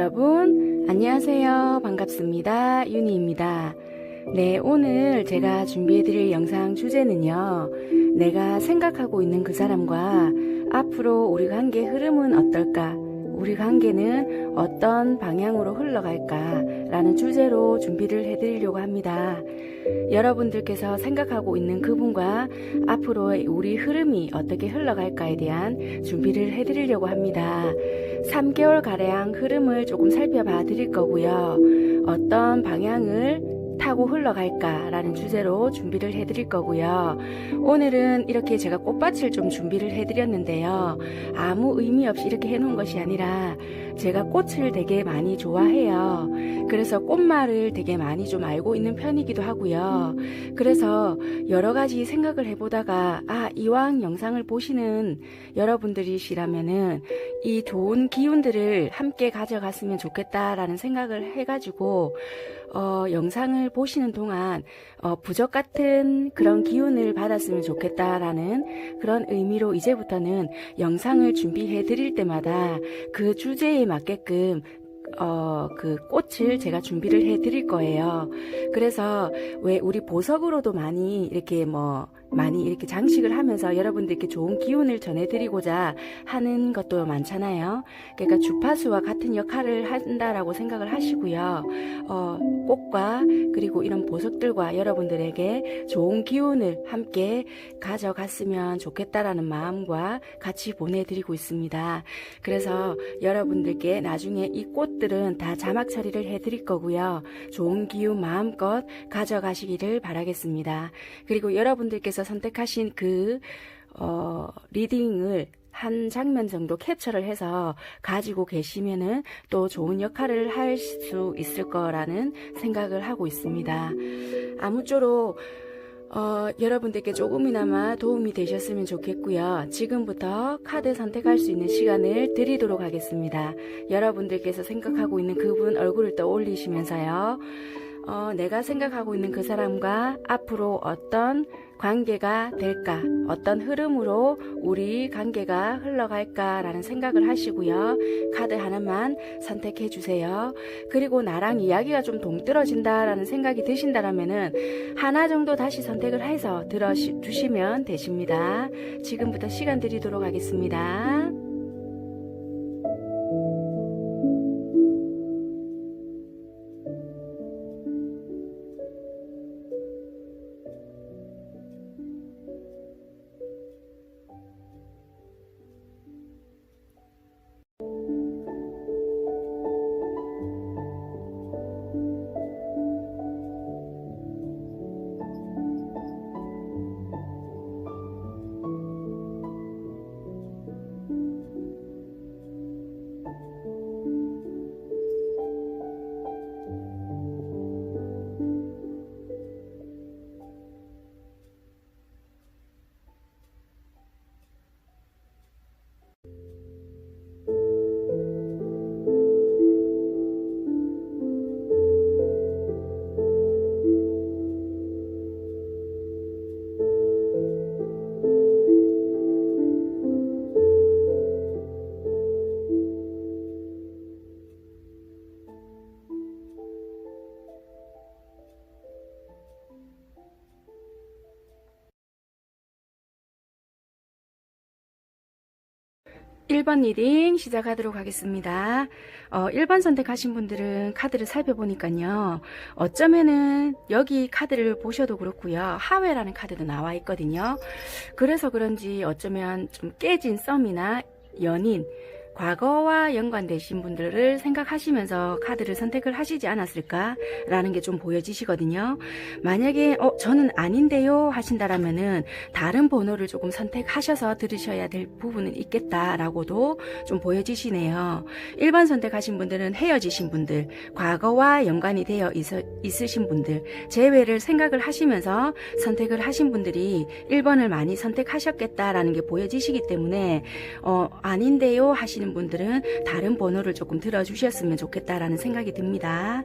여러분 안녕하세요. 반갑습니다. 윤희입니다. 네, 오늘 제가 준비해드릴 영상 주제는요, 내가 생각하고 있는 그 사람과 앞으로 우리 관계 흐름은 어떨까, 우리 관계는 어떤 방향으로 흘러갈까 라는 주제로 준비를 해드리려고 합니다. 여러분들께서 생각하고 있는 그분과 앞으로 우리 흐름이 어떻게 흘러갈까에 대한 준비를 해드리려고 합니다. 3개월가량 흐름을 조금 살펴봐 드릴 거고요. 어떤 방향을 타고 흘러갈까라는 주제로 준비를 해드릴 거고요. 오늘은 이렇게 제가 꽃밭을 좀 준비를 해드렸는데요. 아무 의미 없이 이렇게 해놓은 것이 아니라 제가 꽃을 되게 많이 좋아해요. 그래서 꽃말을 되게 많이 좀 알고 있는 편이기도 하고요. 그래서 여러 가지 생각을 해보다가 이왕 영상을 보시는 여러분들이시라면은 이 좋은 기운들을 함께 가져갔으면 좋겠다라는 생각을 해가지고 영상을 보시는 동안 부적 같은 그런 기운을 받았으면 좋겠다라는 그런 의미로 이제부터는 영상을 준비해 드릴 때마다 그 주제에 맞게끔 그 꽃을 제가 준비를 해 드릴 거예요. 그래서 왜 우리 보석으로도 많이 이렇게 많이 이렇게 장식을 하면서 여러분들께 좋은 기운을 전해드리고자 하는 것도 많잖아요. 그러니까 주파수와 같은 역할을 한다라고 생각을 하시고요. 꽃과 그리고 이런 보석들과 여러분들에게 좋은 기운을 함께 가져갔으면 좋겠다라는 마음과 같이 보내드리고 있습니다. 그래서 여러분들께 나중에 이 꽃들은 다 자막 처리를 해드릴 거고요. 좋은 기운 마음껏 가져가시기를 바라겠습니다. 그리고 여러분들께서 선택하신 그 리딩을 한 장면 정도 캡처를 해서 가지고 계시면은 또 좋은 역할을 할 수 있을 거라는 생각을 하고 있습니다. 아무쪼록 여러분들께 조금이나마 도움이 되셨으면 좋겠고요. 지금부터 카드 선택할 수 있는 시간을 드리도록 하겠습니다. 여러분들께서 생각하고 있는 그분 얼굴을 떠올리시면서요. 내가 생각하고 있는 그 사람과 앞으로 어떤 관계가 될까, 어떤 흐름으로 우리 관계가 흘러갈까라는 생각을 하시고요. 카드 하나만 선택해 주세요. 그리고 나랑 이야기가 좀 동떨어진다라는 생각이 드신다라면은 하나 정도 다시 선택을 해서 들어주시면 되십니다. 지금부터 시간 드리도록 하겠습니다. 1번 리딩 시작하도록 하겠습니다. 1번 선택하신 분들은 카드를 살펴보니까요. 어쩌면은 여기 카드를 보셔도 그렇고요. 하회라는 카드도 나와 있거든요. 그래서 그런지 어쩌면 좀 깨진 썸이나 연인, 과거와 연관되신 분들을 생각하시면서 카드를 선택을 하시지 않았을까라는 게 좀 보여지시거든요. 만약에 저는 아닌데요 하신다라면은 다른 번호를 조금 선택하셔서 들으셔야 될 부분은 있겠다라고도 좀 보여지시네요. 1번 선택하신 분들은 헤어지신 분들, 과거와 연관이 되어 있으신 분들 제외를 생각을 하시면서 선택을 하신 분들이 1번을 많이 선택하셨겠다라는 게 보여지시기 때문에 아닌데요 하시는 하시는 분들은 다른 번호를 조금 들어주셨으면 좋겠다라는 생각이 듭니다.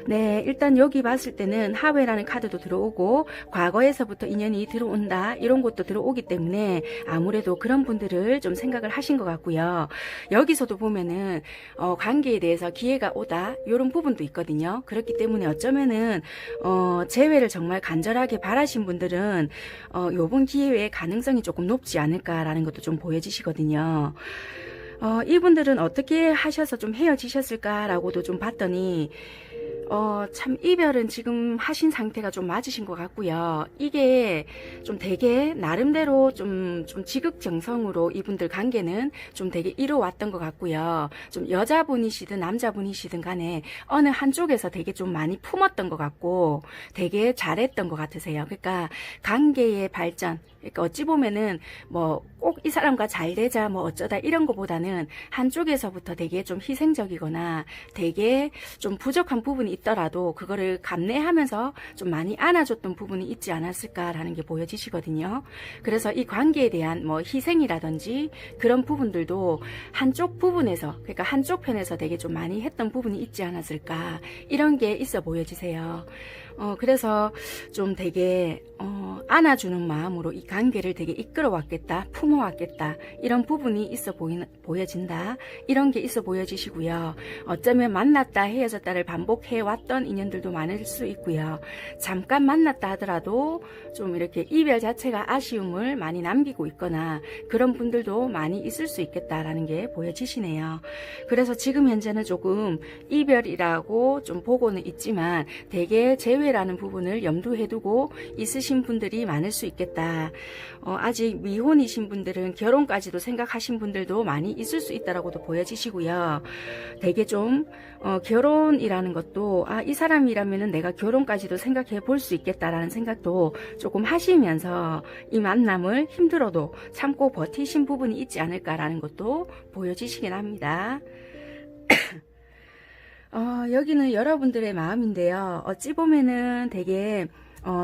네, 일단 여기 봤을 때는 하회라는 카드도 들어오고 과거에서부터 인연이 들어온다 이런 것도 들어오기 때문에 아무래도 그런 분들을 좀 생각을 하신 것 같고요. 여기서도 보면은 관계에 대해서 기회가 오다 이런 부분도 있거든요. 그렇기 때문에 어쩌면은 재회를 정말 간절하게 바라신 분들은 요번 기회의 가능성이 조금 높지 않을까라는 것도 좀 보여지시거든요. 이분들은 어떻게 하셔서 좀 헤어지셨을까라고도 좀 봤더니 참 이별은 지금 하신 상태가 좀 맞으신 것 같고요. 이게 좀 되게 나름대로 좀 지극정성으로 이분들 관계는 좀 되게 이루어왔던 것 같고요. 좀 여자분이시든 남자분이시든 간에 어느 한쪽에서 되게 좀 많이 품었던 것 같고 되게 잘했던 것 같으세요. 그러니까 관계의 발전, 그러니까 어찌 보면은 뭐 꼭 이 사람과 잘 되자 뭐 어쩌다 이런 거보다는 한쪽에서부터 되게 좀 희생적이거나 되게 좀 부족한 부분이 있더라도 그거를 감내하면서 좀 많이 안아줬던 부분이 있지 않았을까라는 게 보여지시거든요. 그래서 이 관계에 대한 뭐 희생이라든지 그런 부분들도 한쪽 부분에서, 그러니까 한쪽 편에서 되게 좀 많이 했던 부분이 있지 않았을까, 이런 게 있어 보여지세요. 그래서 좀 되게 안아주는 마음으로 이 관계를 되게 이끌어왔겠다, 품어왔겠다, 이런 부분이 있어 보여진다, 이런 게 있어 보여지시고요. 어쩌면 만났다 헤어졌다를 반복해왔던 인연들도 많을 수 있고요. 잠깐 만났다 하더라도 좀 이렇게 이별 자체가 아쉬움을 많이 남기고 있거나 그런 분들도 많이 있을 수 있겠다라는 게 보여지시네요. 그래서 지금 현재는 조금 이별이라고 좀 보고는 있지만 되게 재회라는 부분을 염두에 두고 있으신 분들이 많을 수 있겠다. 아직 미혼이신 분들은 결혼까지도 생각하신 분들도 많이 있을 수 있다라고도 보여지시고요. 되게 좀 결혼이라는 것도 이 사람이라면은 내가 결혼까지도 생각해 볼 수 있겠다라는 생각도 조금 하시면서 이 만남을 힘들어도 참고 버티신 부분이 있지 않을까라는 것도 보여지시긴 합니다. 여기는 여러분들의 마음인데요. 어찌 보면은 되게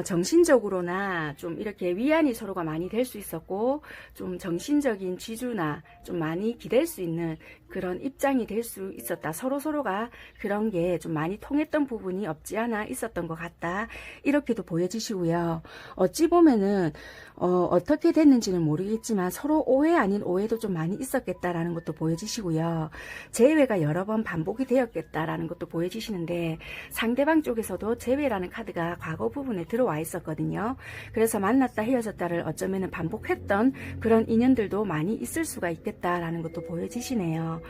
정신적으로나 좀 이렇게 위안이 서로가 많이 될 수 있었고 좀 정신적인 지주나 좀 많이 기댈 수 있는 그런 입장이 될 수 있었다. 서로가 그런 게 좀 많이 통했던 부분이 없지 않아 있었던 것 같다. 이렇게도 보여지시고요. 어찌 보면은 어떻게 됐는지는 모르겠지만 서로 오해 아닌 오해도 좀 많이 있었겠다라는 것도 보여지시고요. 재회가 여러 번 반복이 되었겠다라는 것도 보여지시는데 상대방 쪽에서도 재회라는 카드가 과거 부분에 들어와 있었거든요. 그래서 만났다 헤어졌다를 어쩌면은 반복했던 그런 인연들도 많이 있을 수가 있겠다라는 것도 보여지시네요.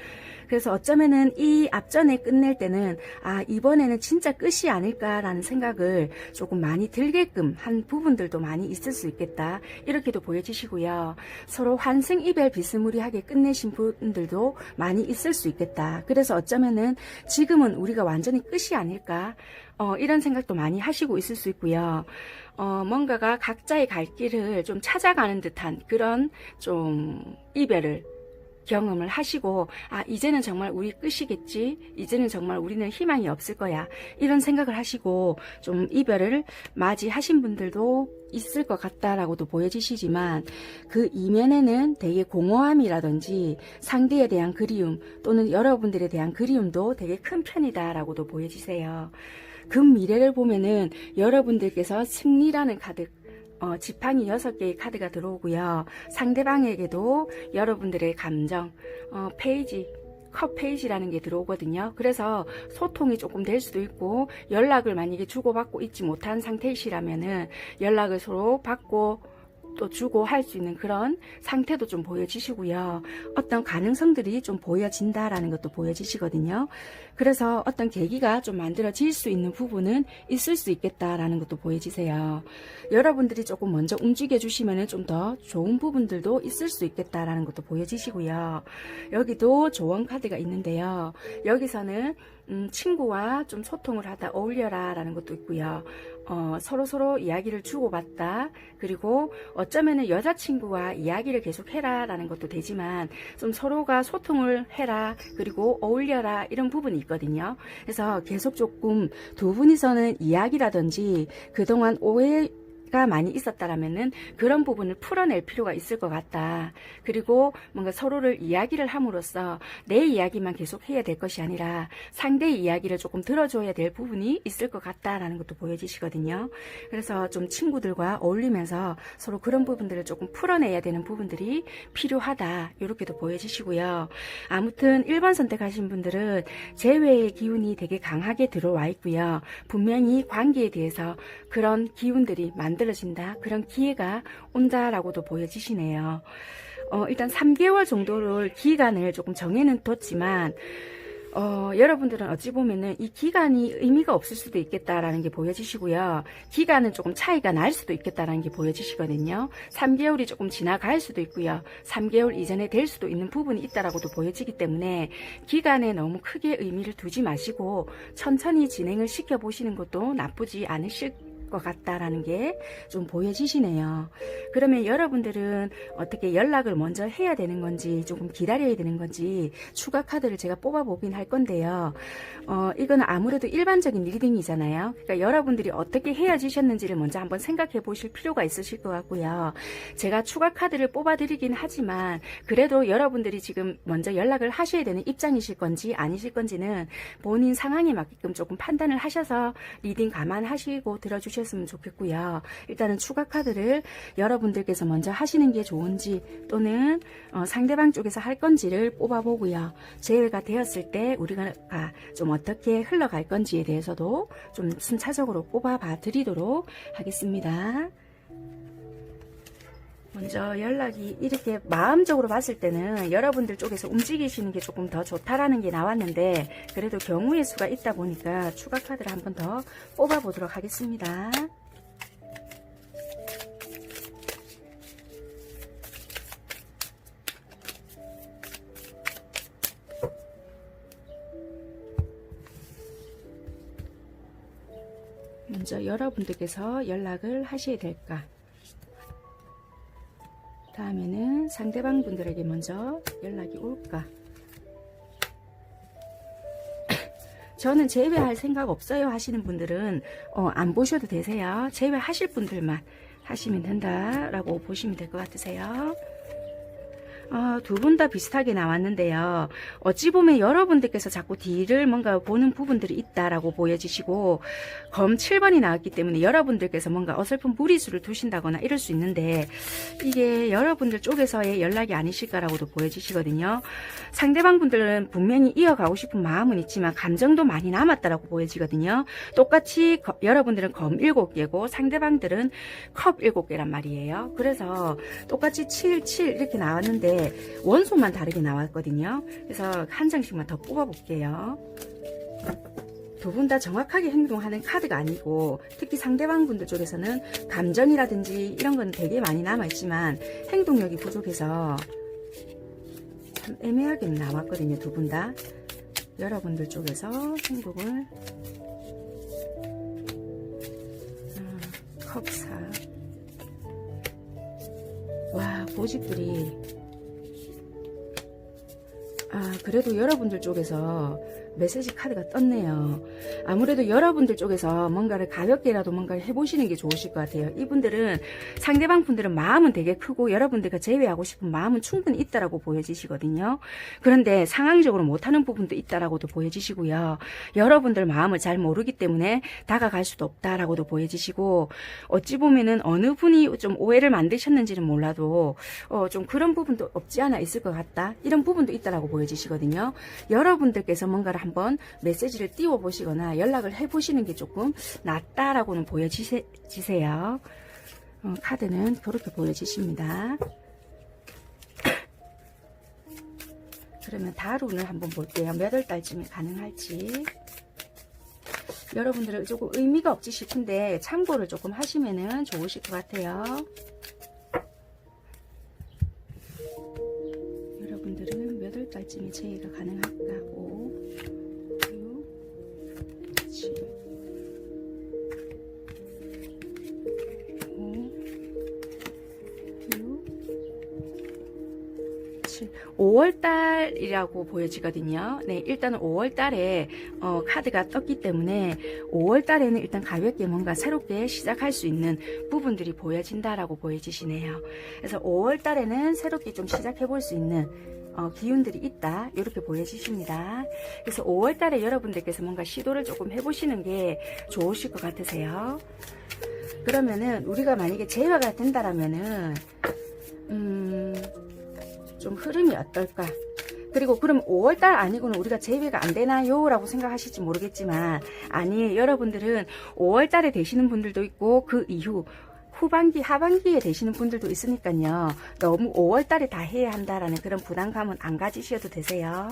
그래서 어쩌면은 이 앞전에 끝낼 때는 이번에는 진짜 끝이 아닐까라는 생각을 조금 많이 들게끔 한 부분들도 많이 있을 수 있겠다, 이렇게도 보여지시고요. 서로 환승 이별 비스무리하게 끝내신 분들도 많이 있을 수 있겠다. 그래서 어쩌면은 지금은 우리가 완전히 끝이 아닐까, 이런 생각도 많이 하시고 있을 수 있고요. 뭔가가 각자의 갈 길을 좀 찾아가는 듯한 그런 좀 이별을 경험을 하시고 이제는 정말 우리 끝이겠지, 이제는 정말 우리는 희망이 없을 거야, 이런 생각을 하시고 좀 이별을 맞이하신 분들도 있을 것 같다라고도 보여지시지만 그 이면에는 되게 공허함이라든지 상대에 대한 그리움 또는 여러분들에 대한 그리움도 되게 큰 편이다라고도 보여지세요. 그 미래를 보면은 여러분들께서 승리라는 카드, 지팡이 6개의 카드가 들어오고요. 상대방에게도 여러분들의 감정, 컵 페이지라는 게 들어오거든요. 그래서 소통이 조금 될 수도 있고, 연락을 만약에 주고받고 있지 못한 상태이시라면은 연락을 서로 받고 또 주고 할 수 있는 그런 상태도 좀 보여지시고요. 어떤 가능성들이 좀 보여진다라는 것도 보여지시거든요. 그래서 어떤 계기가 좀 만들어질 수 있는 부분은 있을 수 있겠다라는 것도 보여지세요. 여러분들이 조금 먼저 움직여 주시면 좀 더 좋은 부분들도 있을 수 있겠다라는 것도 보여지시고요. 여기도 조언 카드가 있는데요. 여기서는 친구와 좀 소통을 하다 어울려라 라는 것도 있고요. 서로 이야기를 주고받다, 그리고 어쩌면은 여자친구와 이야기를 계속 해라 라는 것도 되지만 좀 서로가 소통을 해라, 그리고 어울려라, 이런 부분이 있거든요. 그래서 계속 조금 두 분이서는 이야기라든지 그동안 오해 가 많이 있었다라면은 그런 부분을 풀어낼 필요가 있을 것 같다. 그리고 뭔가 서로를 이야기를 함으로써 내 이야기만 계속 해야 될 것이 아니라 상대의 이야기를 조금 들어줘야 될 부분이 있을 것 같다라는 것도 보여지시거든요. 그래서 좀 친구들과 어울리면서 서로 그런 부분들을 조금 풀어내야 되는 부분들이 필요하다. 이렇게도 보여지시고요. 아무튼 1번 선택하신 분들은 재회의 기운이 되게 강하게 들어와 있고요. 분명히 관계에 대해서 그런 기운들이 만들어진다. 그런 기회가 온다라고도 보여지시네요. 일단 3개월 정도를 기간을 조금 정해는 뒀지만 여러분들은 어찌 보면은 이 기간이 의미가 없을 수도 있겠다라는 게 보여지시고요. 기간은 조금 차이가 날 수도 있겠다라는 게 보여지시거든요. 3개월이 조금 지나갈 수도 있고요. 3개월 이전에 될 수도 있는 부분이 있다라고도 보여지기 때문에 기간에 너무 크게 의미를 두지 마시고 천천히 진행을 시켜보시는 것도 나쁘지 않으실 것 같다라는 게 좀 보여지시네요. 그러면 여러분들은 어떻게 연락을 먼저 해야 되는 건지 조금 기다려야 되는 건지 추가 카드를 제가 뽑아보긴 할 건데요. 이거는 아무래도 일반적인 리딩이잖아요. 그러니까 여러분들이 어떻게 헤어지셨는지를 먼저 한번 생각해 보실 필요가 있으실 것 같고요. 제가 추가 카드를 뽑아드리긴 하지만 그래도 여러분들이 지금 먼저 연락을 하셔야 되는 입장이실 건지 아니실 건지는 본인 상황에 맞게끔 조금 판단을 하셔서 리딩 감안하시고 들어주셨으면 좋겠고요. 일단은 추가 카드를 여러분들께서 먼저 하시는 게 좋은지 또는 상대방 쪽에서 할 건지를 뽑아보고요. 제외가 되었을 때 우리가 좀 어떻게 흘러갈 건지에 대해서도 좀 순차적으로 뽑아봐 드리도록 하겠습니다. 먼저 연락이 이렇게 마음적으로 봤을 때는 여러분들 쪽에서 움직이시는 게 조금 더 좋다라는 게 나왔는데 그래도 경우의 수가 있다 보니까 추가 카드를 한 번 더 뽑아보도록 하겠습니다. 먼저 여러분들께서 연락을 하셔야 될까? 다음에는 상대방 분들에게 먼저 연락이 올까? 저는 제외할 생각 없어요 하시는 분들은 안 보셔도 되세요. 제외하실 분들만 하시면 된다라고 보시면 될 것 같으세요. 두 분 다 비슷하게 나왔는데요. 어찌 보면 여러분들께서 자꾸 뒤를 뭔가 보는 부분들이 있다라고 보여지시고 검 7번이 나왔기 때문에 여러분들께서 뭔가 어설픈 무리수를 두신다거나 이럴 수 있는데 이게 여러분들 쪽에서의 연락이 아니실까라고도 보여지시거든요. 상대방 분들은 분명히 이어가고 싶은 마음은 있지만 감정도 많이 남았다라고 보여지거든요. 똑같이 여러분들은 검 7개고 상대방들은 컵 7개란 말이에요. 그래서 똑같이 7, 7 이렇게 나왔는데 원소만 다르게 나왔거든요. 그래서 한 장씩만 더 뽑아 볼게요. 두 분 다 정확하게 행동하는 카드가 아니고 특히 상대방 분들 쪽에서는 감정이라든지 이런 건 되게 많이 남아있지만 행동력이 부족해서 참 애매하게 나왔거든요. 두 분 다 여러분들 쪽에서 행동을 컵사 와 고집들이 그래도 여러분들 쪽에서 메시지 카드가 떴네요. 아무래도 여러분들 쪽에서 뭔가를 가볍게라도 뭔가를 해보시는 게 좋으실 것 같아요. 이분들은 상대방 분들은 마음은 되게 크고 여러분들과 제외하고 싶은 마음은 충분히 있다라고 보여지시거든요. 그런데 상황적으로 못하는 부분도 있다라고도 보여지시고요. 여러분들 마음을 잘 모르기 때문에 다가갈 수도 없다라고도 보여지시고 어찌 보면은 어느 분이 좀 오해를 만드셨는지는 몰라도 좀 그런 부분도 없지 않아 있을 것 같다. 이런 부분도 있다라고 보여지시거든요. 여러분들께서 뭔가를 한번 메시지를 띄워 보시거나 연락을 해 보시는 게 조금 낫다라고는 보여지세요. 카드는 그렇게 보여지십니다. 그러면 다룬을 한번 볼게요. 몇 월 달쯤에 가능할지. 여러분들은 조금 의미가 없지 싶은데 참고를 조금 하시면은 좋으실 것 같아요. 여러분들은 몇 월 달쯤에 제의가 가능할까? 5, 6, 7, 5, 6, 7. 5월달이라고 보여지거든요. 네, 일단은 5월달에 카드가 떴기 때문에 5월달에는 일단 가볍게 뭔가 새롭게 시작할 수 있는 부분들이 보여진다라고 보여지시네요. 그래서 5월달에는 새롭게 좀 시작해 볼 수 있는 기운들이 있다, 이렇게 보여지십니다. 그래서 5월달에 여러분들께서 뭔가 시도를 조금 해보시는 게 좋으실 것 같으세요. 그러면은 우리가 만약에 제외가 된다라면은 좀 흐름이 어떨까? 그리고 그럼 5월달 아니고는 우리가 제외가 안 되나요? 라고 생각하실지 모르겠지만, 아니, 여러분들은 5월달에 되시는 분들도 있고 그 이후 후반기, 하반기에 되시는 분들도 있으니까요. 너무 5월달에 다 해야 한다라는 그런 부담감은 안 가지셔도 되세요.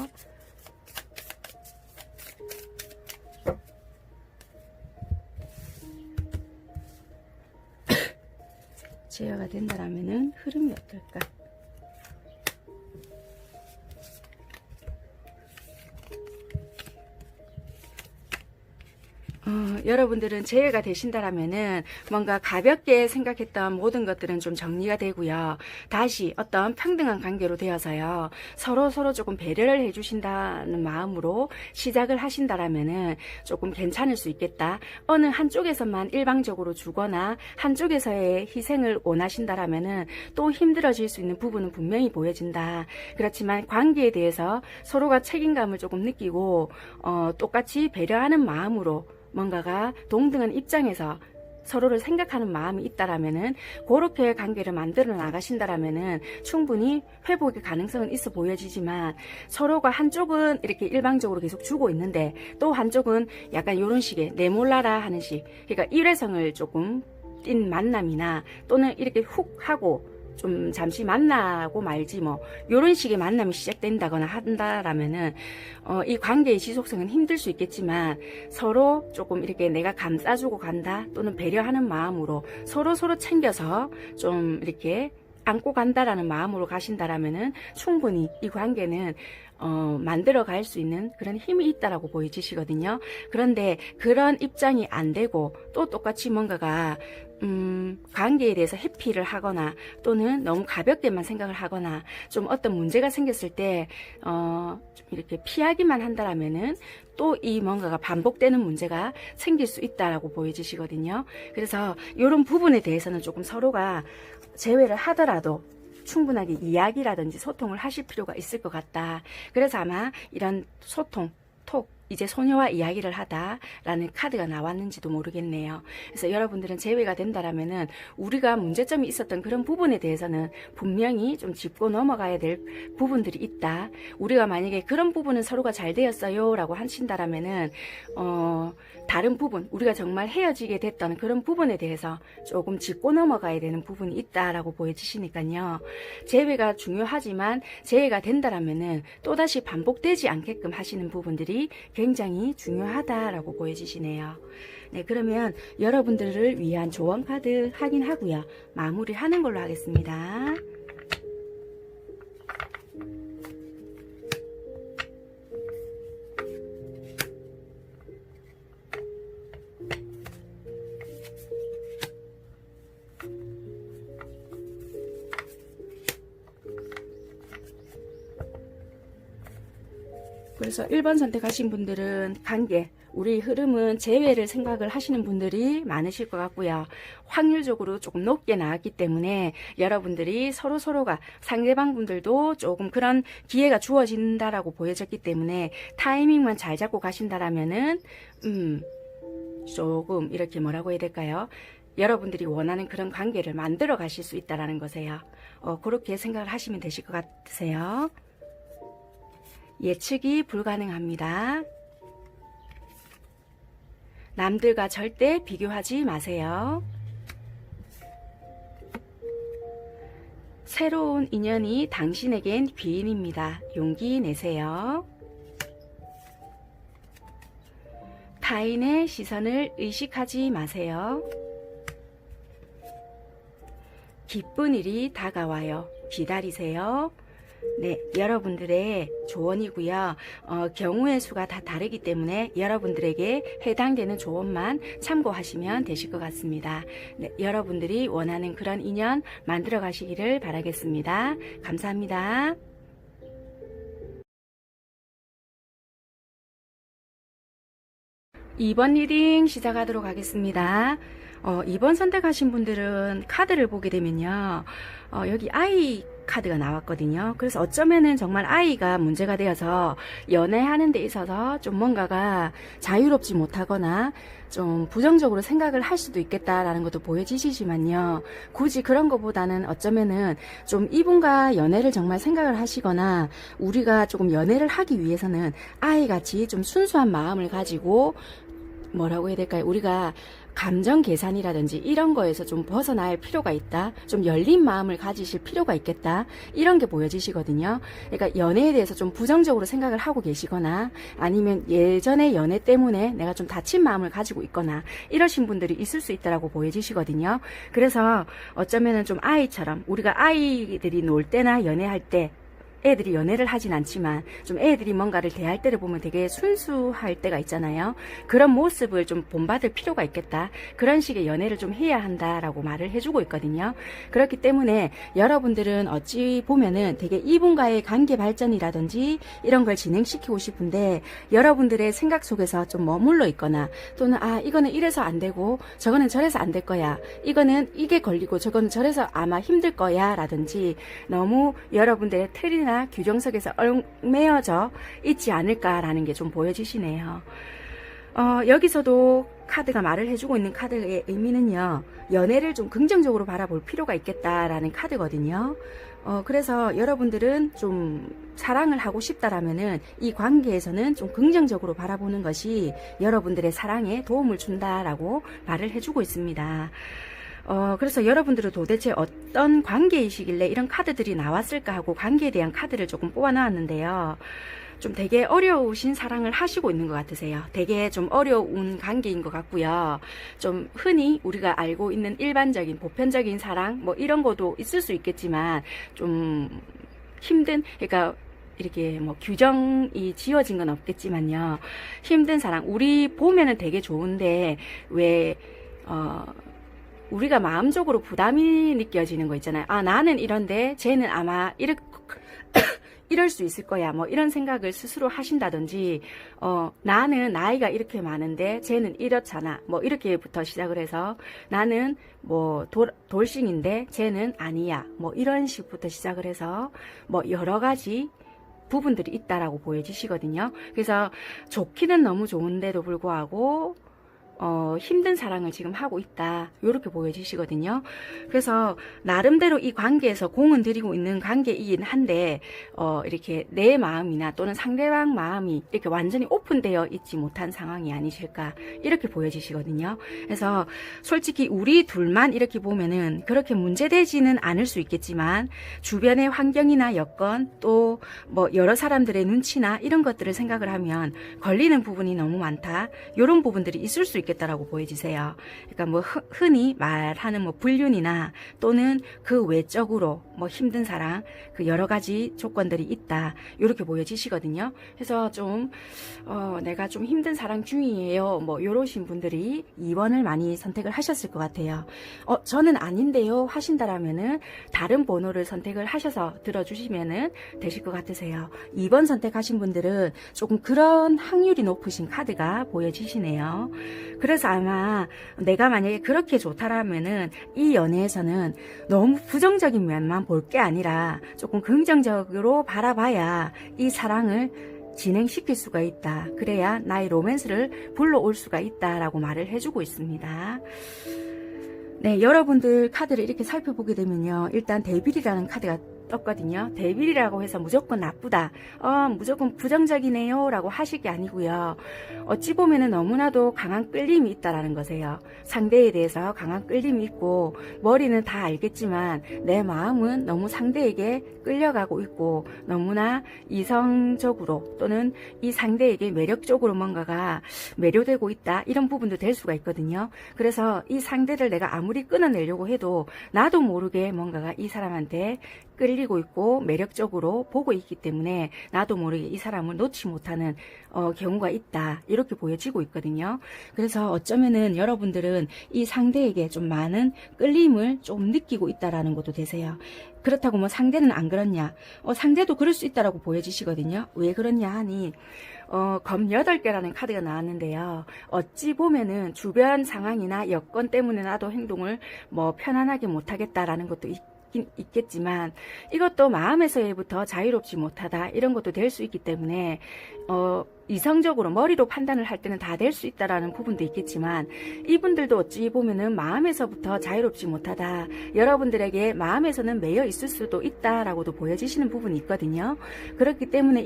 제어가 된다라면은 흐름이 어떨까? 여러분들은 제외가 되신다라면은 뭔가 가볍게 생각했던 모든 것들은 좀 정리가 되고요. 다시 어떤 평등한 관계로 되어서요. 서로 조금 배려를 해주신다는 마음으로 시작을 하신다라면은 조금 괜찮을 수 있겠다. 어느 한쪽에서만 일방적으로 주거나 한쪽에서의 희생을 원하신다라면은 또 힘들어질 수 있는 부분은 분명히 보여진다. 그렇지만 관계에 대해서 서로가 책임감을 조금 느끼고 똑같이 배려하는 마음으로 뭔가가 동등한 입장에서 서로를 생각하는 마음이 있다라면은, 그렇게 관계를 만들어 나가신다라면은 충분히 회복의 가능성은 있어 보여지지만, 서로가 한쪽은 이렇게 일방적으로 계속 주고 있는데 또 한쪽은 약간 이런 식의 내몰라라 하는 식, 그러니까 일회성을 조금 띈 만남이나 또는 이렇게 훅 하고 좀 잠시 만나고 말지 뭐 요런 식의 만남이 시작된다거나 한다라면은 이 관계의 지속성은 힘들 수 있겠지만, 서로 조금 이렇게 내가 감싸주고 간다 또는 배려하는 마음으로 서로 챙겨서 좀 이렇게 안고 간다라는 마음으로 가신다라면은 충분히 이 관계는 만들어 갈 수 있는 그런 힘이 있다라고 보여지시거든요. 그런데 그런 입장이 안 되고 또 똑같이 뭔가가 관계에 대해서 회피를 하거나 또는 너무 가볍게만 생각을 하거나 좀 어떤 문제가 생겼을 때 좀 이렇게 피하기만 한다라면은 또 이 뭔가가 반복되는 문제가 생길 수 있다라고 보여지시거든요. 그래서 이런 부분에 대해서는 조금 서로가 제외를 하더라도 충분하게 이야기라든지 소통을 하실 필요가 있을 것 같다. 그래서 아마 이런 소통, 톡, 이제 소녀와 이야기를 하다라는 카드가 나왔는지도 모르겠네요. 그래서 여러분들은 제외가 된다라면은 우리가 문제점이 있었던 그런 부분에 대해서는 분명히 좀 짚고 넘어가야 될 부분들이 있다. 우리가 만약에 그런 부분은 서로가 잘 되었어요 라고 하신다라면은 다른 부분, 우리가 정말 헤어지게 됐던 그런 부분에 대해서 조금 짚고 넘어가야 되는 부분이 있다라고 보여지시니까요. 재회가 중요하지만 재회가 된다라면은 또다시 반복되지 않게끔 하시는 부분들이 굉장히 중요하다라고 보여지시네요. 네, 그러면 여러분들을 위한 조언 카드 확인하고요. 마무리하는 걸로 하겠습니다. 그래서 1번 선택하신 분들은 관계, 우리 흐름은 재회를 생각을 하시는 분들이 많으실 것 같고요. 확률적으로 조금 높게 나왔기 때문에 여러분들이 서로가 상대방 분들도 조금 그런 기회가 주어진다라고 보여졌기 때문에 타이밍만 잘 잡고 가신다라면은 조금 이렇게 뭐라고 해야 될까요? 여러분들이 원하는 그런 관계를 만들어 가실 수 있다라는 거세요. 그렇게 생각을 하시면 되실 것 같으세요. 예측이 불가능합니다. 남들과 절대 비교하지 마세요. 새로운 인연이 당신에겐 귀인입니다. 용기 내세요. 타인의 시선을 의식하지 마세요. 기쁜 일이 다가와요. 기다리세요. 네, 여러분들의 조언이고요. 경우의 수가 다 다르기 때문에 여러분들에게 해당되는 조언만 참고하시면 되실 것 같습니다. 네, 여러분들이 원하는 그런 인연 만들어 가시기를 바라겠습니다. 감사합니다. 2번 리딩 시작하도록 하겠습니다. 2번 선택하신 분들은 카드를 보게 되면요. 여기 아이 카드가 나왔거든요. 그래서 어쩌면은 정말 아이가 문제가 되어서 연애하는 데 있어서 좀 뭔가가 자유롭지 못하거나 좀 부정적으로 생각을 할 수도 있겠다라는 것도 보여지시지만요. 굳이 그런 것보다는 어쩌면은 좀 이분과 연애를 정말 생각을 하시거나 우리가 조금 연애를 하기 위해서는 아이같이 좀 순수한 마음을 가지고 뭐라고 해야 될까요? 우리가 감정 계산이라든지 이런 거에서 좀 벗어날 필요가 있다. 좀 열린 마음을 가지실 필요가 있겠다. 이런 게 보여지시거든요. 그러니까 연애에 대해서 좀 부정적으로 생각을 하고 계시거나 아니면 예전에 연애 때문에 내가 좀 다친 마음을 가지고 있거나 이러신 분들이 있을 수 있다라고 보여지시거든요. 그래서 어쩌면은 좀 아이처럼 우리가 아이들이 놀 때나 연애할 때 애들이 연애를 하진 않지만 좀 애들이 뭔가를 대할 때를 보면 되게 순수할 때가 있잖아요. 그런 모습을 좀 본받을 필요가 있겠다. 그런 식의 연애를 좀 해야 한다라고 말을 해주고 있거든요. 그렇기 때문에 여러분들은 어찌 보면은 되게 이분과의 관계 발전이라든지 이런 걸 진행시키고 싶은데 여러분들의 생각 속에서 좀 머물러 있거나 또는 이거는 이래서 안 되고 저거는 저래서 안 될 거야. 이거는 이게 걸리고 저거는 저래서 아마 힘들 거야 라든지 너무 여러분들의 틀이나 규정석에서 얽매여져 있지 않을까라는 게 좀 보여지시네요. 여기서도 카드가 말을 해주고 있는 카드의 의미는요. 연애를 좀 긍정적으로 바라볼 필요가 있겠다라는 카드거든요. 그래서 여러분들은 좀 사랑을 하고 싶다라면은 이 관계에서는 좀 긍정적으로 바라보는 것이 여러분들의 사랑에 도움을 준다라고 말을 해주고 있습니다. 그래서 여러분들은 도대체 어떤 관계이시길래 이런 카드들이 나왔을까 하고 관계에 대한 카드를 조금 뽑아놨는데요. 좀 되게 어려우신 사랑을 하시고 있는 것 같으세요. 되게 좀 어려운 관계인 것 같고요. 좀 흔히 우리가 알고 있는 일반적인 보편적인 사랑 뭐 이런 것도 있을 수 있겠지만 좀 힘든 그러니까 이렇게 뭐 규정이 지어진 건 없겠지만요. 힘든 사랑 우리 보면은 되게 좋은데 왜 우리가 마음적으로 부담이 느껴지는 거 있잖아요. 나는 이런데 쟤는 아마 이럴 수 있을 거야. 뭐 이런 생각을 스스로 하신다든지 나는 나이가 이렇게 많은데 쟤는 이렇잖아. 뭐 이렇게부터 시작을 해서 나는 뭐 돌싱인데 쟤는 아니야. 뭐 이런 식부터 시작을 해서 뭐 여러 가지 부분들이 있다라고 보여지시거든요. 그래서 좋기는 너무 좋은데도 불구하고 힘든 사랑을 지금 하고 있다. 이렇게 보여지시거든요. 그래서 나름대로 이 관계에서 공은 들이고 있는 관계이긴 한데 이렇게 내 마음이나 또는 상대방 마음이 이렇게 완전히 오픈되어 있지 못한 상황이 아니실까 이렇게 보여지시거든요. 그래서 솔직히 우리 둘만 이렇게 보면은 그렇게 문제되지는 않을 수 있겠지만 주변의 환경이나 여건 또 뭐 여러 사람들의 눈치나 이런 것들을 생각을 하면 걸리는 부분이 너무 많다. 이런 부분들이 있을 수 있겠다라고 보여지세요. 그러니까 뭐 흔히 말하는 뭐 불륜이나 또는 그 외적으로 뭐 힘든 사랑 그 여러 가지 조건들이 있다. 이렇게 보여지시거든요. 그래서 좀 내가 좀 힘든 사랑 중이에요. 뭐 이러신 분들이 2번을 많이 선택을 하셨을 것 같아요. 저는 아닌데요 하신다라면은 다른 번호를 선택을 하셔서 들어주시면은 되실 것 같으세요. 2번 선택하신 분들은 조금 그런 확률이 높으신 카드가 보여지시네요. 그래서 아마 내가 만약에 그렇게 좋다라면은 이 연애에서는 너무 부정적인 면만 볼 게 아니라 조금 긍정적으로 바라봐야 이 사랑을 진행시킬 수가 있다. 그래야 나의 로맨스를 불러올 수가 있다라고 말을 해주고 있습니다. 네, 여러분들 카드를 이렇게 살펴보게 되면요. 일단 데빌이라는 카드가 떴거든요. 데빌이라고 해서 무조건 나쁘다. 무조건 부정적이네요. 라고 하실 게 아니고요. 어찌 보면은 너무나도 강한 끌림이 있다라는 거세요. 상대에 대해서 강한 끌림이 있고 머리는 다 알겠지만 내 마음은 너무 상대에게 끌려가고 있고 너무나 이성적으로 또는 이 상대에게 매력적으로 뭔가가 매료되고 있다. 이런 부분도 될 수가 있거든요. 그래서 이 상대를 내가 아무리 끊어내려고 해도 나도 모르게 뭔가가 이 사람한테 끌리고 있고 매력적으로 보고 있기 때문에 나도 모르게 이 사람을 놓지 못하는 경우가 있다. 이렇게 보여지고 있거든요. 그래서 어쩌면은 여러분들은 이 상대에게 좀 많은 끌림을 좀 느끼고 있다라는 것도 되세요. 그렇다고 뭐 상대는 안 그렇냐? 상대도 그럴 수 있다라고 보여지시거든요. 왜 그렇냐 하니 검 8개라는 카드가 나왔는데요. 어찌 보면은 주변 상황이나 여건 때문에 나도 행동을 뭐 편안하게 못하겠다라는 것도 있겠지만 이것도 마음에서부터 자유롭지 못하다 이런 것도 될 수 있기 때문에 이성적으로 머리로 판단을 할 때는 다 될 수 있다라는 부분도 있겠지만 이분들도 어찌 보면은 마음에서부터 자유롭지 못하다 여러분들에게 마음에서는 매여 있을 수도 있다라고도 보여지시는 부분이 있거든요. 그렇기 때문에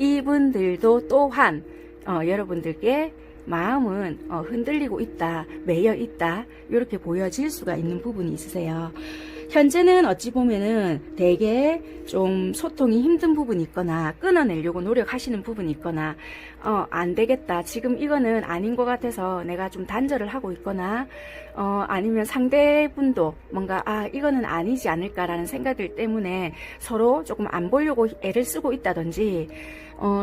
이분들도 또한 여러분들께 마음은 흔들리고 있다, 매여 있다 이렇게 보여질 수가 있는 부분이 있으세요. 현재는 어찌 보면은 되게 좀 소통이 힘든 부분이 있거나 끊어내려고 노력하시는 부분이 있거나 안 되겠다 지금 이거는 아닌 것 같아서 내가 좀 단절을 하고 있거나 아니면 상대분도 뭔가 이거는 아니지 않을까라는 생각들 때문에 서로 조금 안 보려고 애를 쓰고 있다든지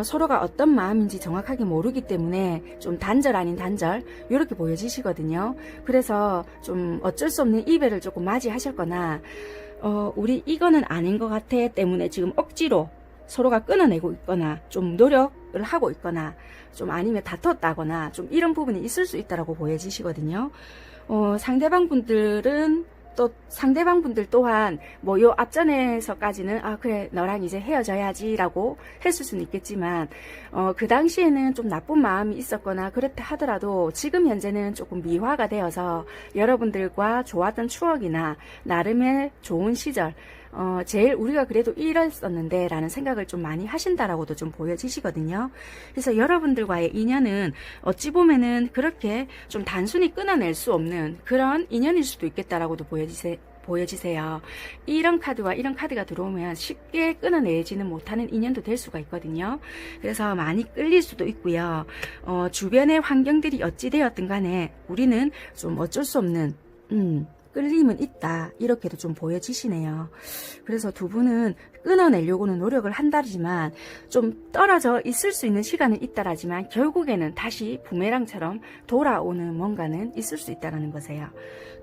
서로가 어떤 마음인지 정확하게 모르기 때문에 좀 단절 아닌 단절 이렇게 보여지시거든요. 그래서 좀 어쩔 수 없는 이별을 조금 맞이하셨거나 우리 이거는 아닌 것 같아 때문에 지금 억지로 서로가 끊어내고 있거나 좀 노력을 하고 있거나 좀 아니면 다퉜다거나 좀 이런 부분이 있을 수 있다라고 보여지시거든요. 상대방 분들 또한 뭐 요 앞전에서까지는 그래 너랑 이제 헤어져야지 라고 했을 수는 있겠지만 그 당시에는 좀 나쁜 마음이 있었거나 그렇다 하더라도 지금 현재는 조금 미화가 되어서 여러분들과 좋았던 추억이나 나름의 좋은 시절 제일 우리가 그래도 이랬었는데 라는 생각을 좀 많이 하신다라고도 좀 보여지시거든요. 그래서 여러분들과의 인연은 어찌 보면은 그렇게 좀 단순히 끊어낼 수 없는 그런 인연일 수도 있겠다라고도 보여지세요. 이런 카드와 이런 카드가 들어오면 쉽게 끊어내지는 못하는 인연도 될 수가 있거든요. 그래서 많이 끌릴 수도 있고요. 주변의 환경들이 어찌 되었든 간에 우리는 좀 어쩔 수 없는 끌림은 있다 이렇게도 좀 보여지시네요. 그래서 두 분은 끊어내려고는 노력을 한다지만 좀 떨어져 있을 수 있는 시간은 있다라지만 결국에는 다시 부메랑처럼 돌아오는 뭔가는 있을 수 있다는 것이에요.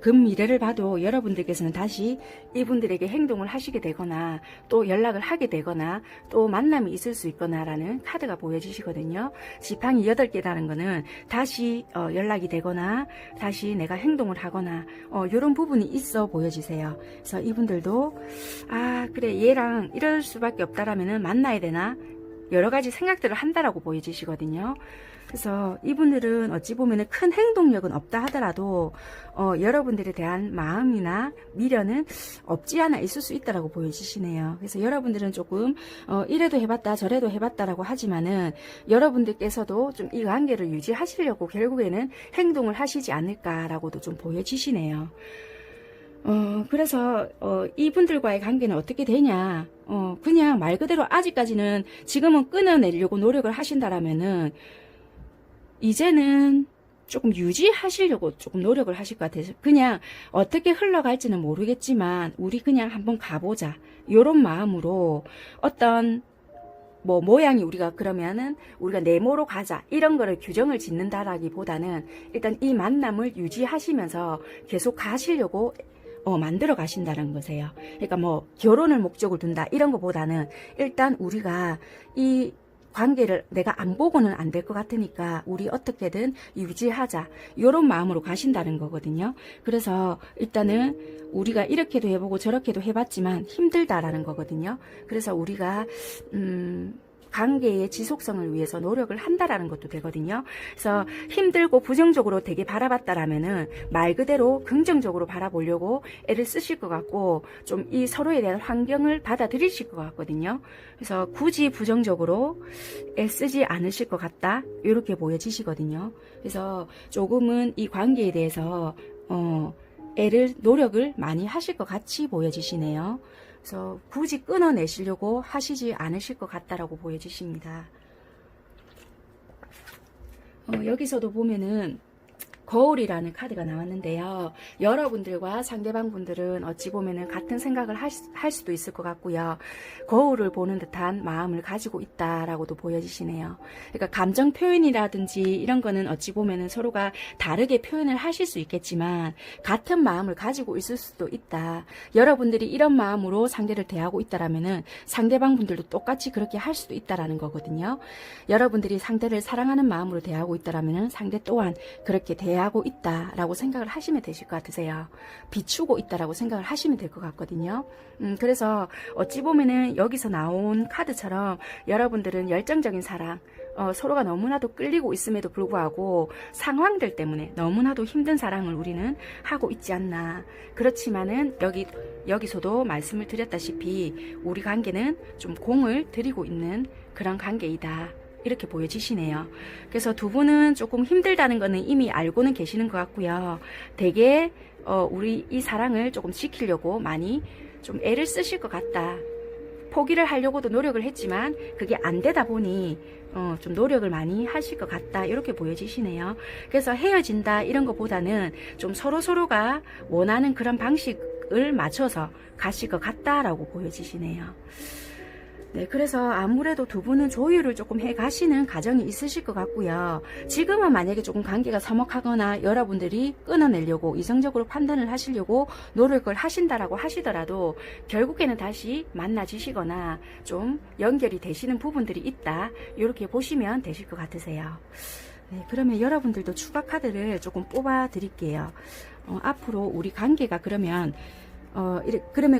금미래를 봐도 여러분들께서는 다시 이분들에게 행동을 하시게 되거나 또 연락을 하게 되거나 또 만남이 있을 수 있거나 라는 카드가 보여지시거든요. 지팡이 8개라는 거는 다시 연락이 되거나 다시 내가 행동을 하거나 이런 부분이 있어 보여지세요. 그래서 이분들도 그래 얘랑 이럴 수밖에 없다라면은 만나야 되나 여러 가지 생각들을 한다라고 보여지시거든요. 그래서 이분들은 어찌 보면은 큰 행동력은 없다 하더라도 여러분들에 대한 마음이나 미련은 없지 않아 있을 수 있다라고 보여지시네요. 그래서 여러분들은 조금 이래도 해봤다 저래도 해봤다라고 하지만은 여러분들께서도 좀 이 관계를 유지하시려고 결국에는 행동을 하시지 않을까라고도 좀 보여지시네요. 그래서 이분들과의 관계는 어떻게 되냐 그냥 말 그대로 아직까지는 지금은 끊어내려고 노력을 하신다라면은 이제는 조금 유지하시려고 조금 노력을 하실 것 같아서 그냥 어떻게 흘러갈지는 모르겠지만 우리 그냥 한번 가보자 요런 마음으로 어떤 뭐 모양이 우리가 그러면은 우리가 네모로 가자 이런 거를 규정을 짓는다라기보다는 일단 이 만남을 유지하시면서 계속 가시려고 만들어 가신다는 거세요. 그러니까 뭐 결혼을 목적으로 둔다 이런 것보다는 일단 우리가 이 관계를 내가 안 보고는 안 될 것 같으니까 우리 어떻게든 유지하자 이런 마음으로 가신다는 거거든요. 그래서 일단은 우리가 이렇게도 해보고 저렇게도 해봤지만 힘들다라는 거거든요. 그래서 우리가 관계의 지속성을 위해서 노력을 한다라는 것도 되거든요. 그래서 힘들고 부정적으로 되게 바라봤다라면은 말 그대로 긍정적으로 바라보려고 애를 쓰실 것 같고 좀 이 서로에 대한 환경을 받아들이실 것 같거든요. 그래서 굳이 부정적으로 애쓰지 않으실 것 같다 이렇게 보여지시거든요. 그래서 조금은 이 관계에 대해서 노력을 많이 하실 것 같이 보여지시네요. 그래서 굳이 끊어내시려고 하시지 않으실 것 같다라고 보여지십니다. 여기서도 보면은 거울이라는 카드가 나왔는데요. 여러분들과 상대방 분들은 어찌 보면은 같은 생각을 할 수도 있을 것 같고요. 거울을 보는 듯한 마음을 가지고 있다라고도 보여지시네요. 그러니까 감정 표현이라든지 이런 거는 어찌 보면은 서로가 다르게 표현을 하실 수 있겠지만 같은 마음을 가지고 있을 수도 있다. 여러분들이 이런 마음으로 상대를 대하고 있다라면은 상대방 분들도 똑같이 그렇게 할 수도 있다라는 거거든요. 여러분들이 상대를 사랑하는 마음으로 대하고 있다라면은 상대 또한 그렇게 대하고 있다라고 생각을 하시면 되실 것 같으세요. 비추고 있다라고 생각을 하시면 될 것 같거든요. 그래서 어찌 보면은 여기서 나온 카드처럼 여러분들은 열정적인 사랑, 서로가 너무나도 끌리고 있음에도 불구하고 상황들 때문에 너무나도 힘든 사랑을 우리는 하고 있지 않나. 그렇지만은 여기서도 말씀을 드렸다시피 우리 관계는 좀 공을 들이고 있는 그런 관계이다. 이렇게 보여지시네요. 그래서 두 분은 조금 힘들다는 거는 이미 알고는 계시는 것 같고요. 되게 우리 이 사랑을 조금 지키려고 많이 좀 애를 쓰실 것 같다. 포기를 하려고도 노력을 했지만 그게 안 되다 보니 좀 노력을 많이 하실 것 같다. 이렇게 보여지시네요. 그래서 헤어진다 이런 것보다는 좀 서로가 원하는 그런 방식을 맞춰서 가실 것 같다라고 보여지시네요. 네, 그래서 아무래도 두 분은 조율을 조금 해 가시는 과정이 있으실 것 같고요. 지금은 만약에 조금 관계가 서먹하거나 여러분들이 끊어내려고 이성적으로 판단을 하시려고 노력을 하신다라고 하시더라도 결국에는 다시 만나지시거나 좀 연결이 되시는 부분들이 있다. 이렇게 보시면 되실 것 같으세요. 네, 그러면 여러분들도 추가 카드를 조금 뽑아 드릴게요. 앞으로 우리 관계가 그러면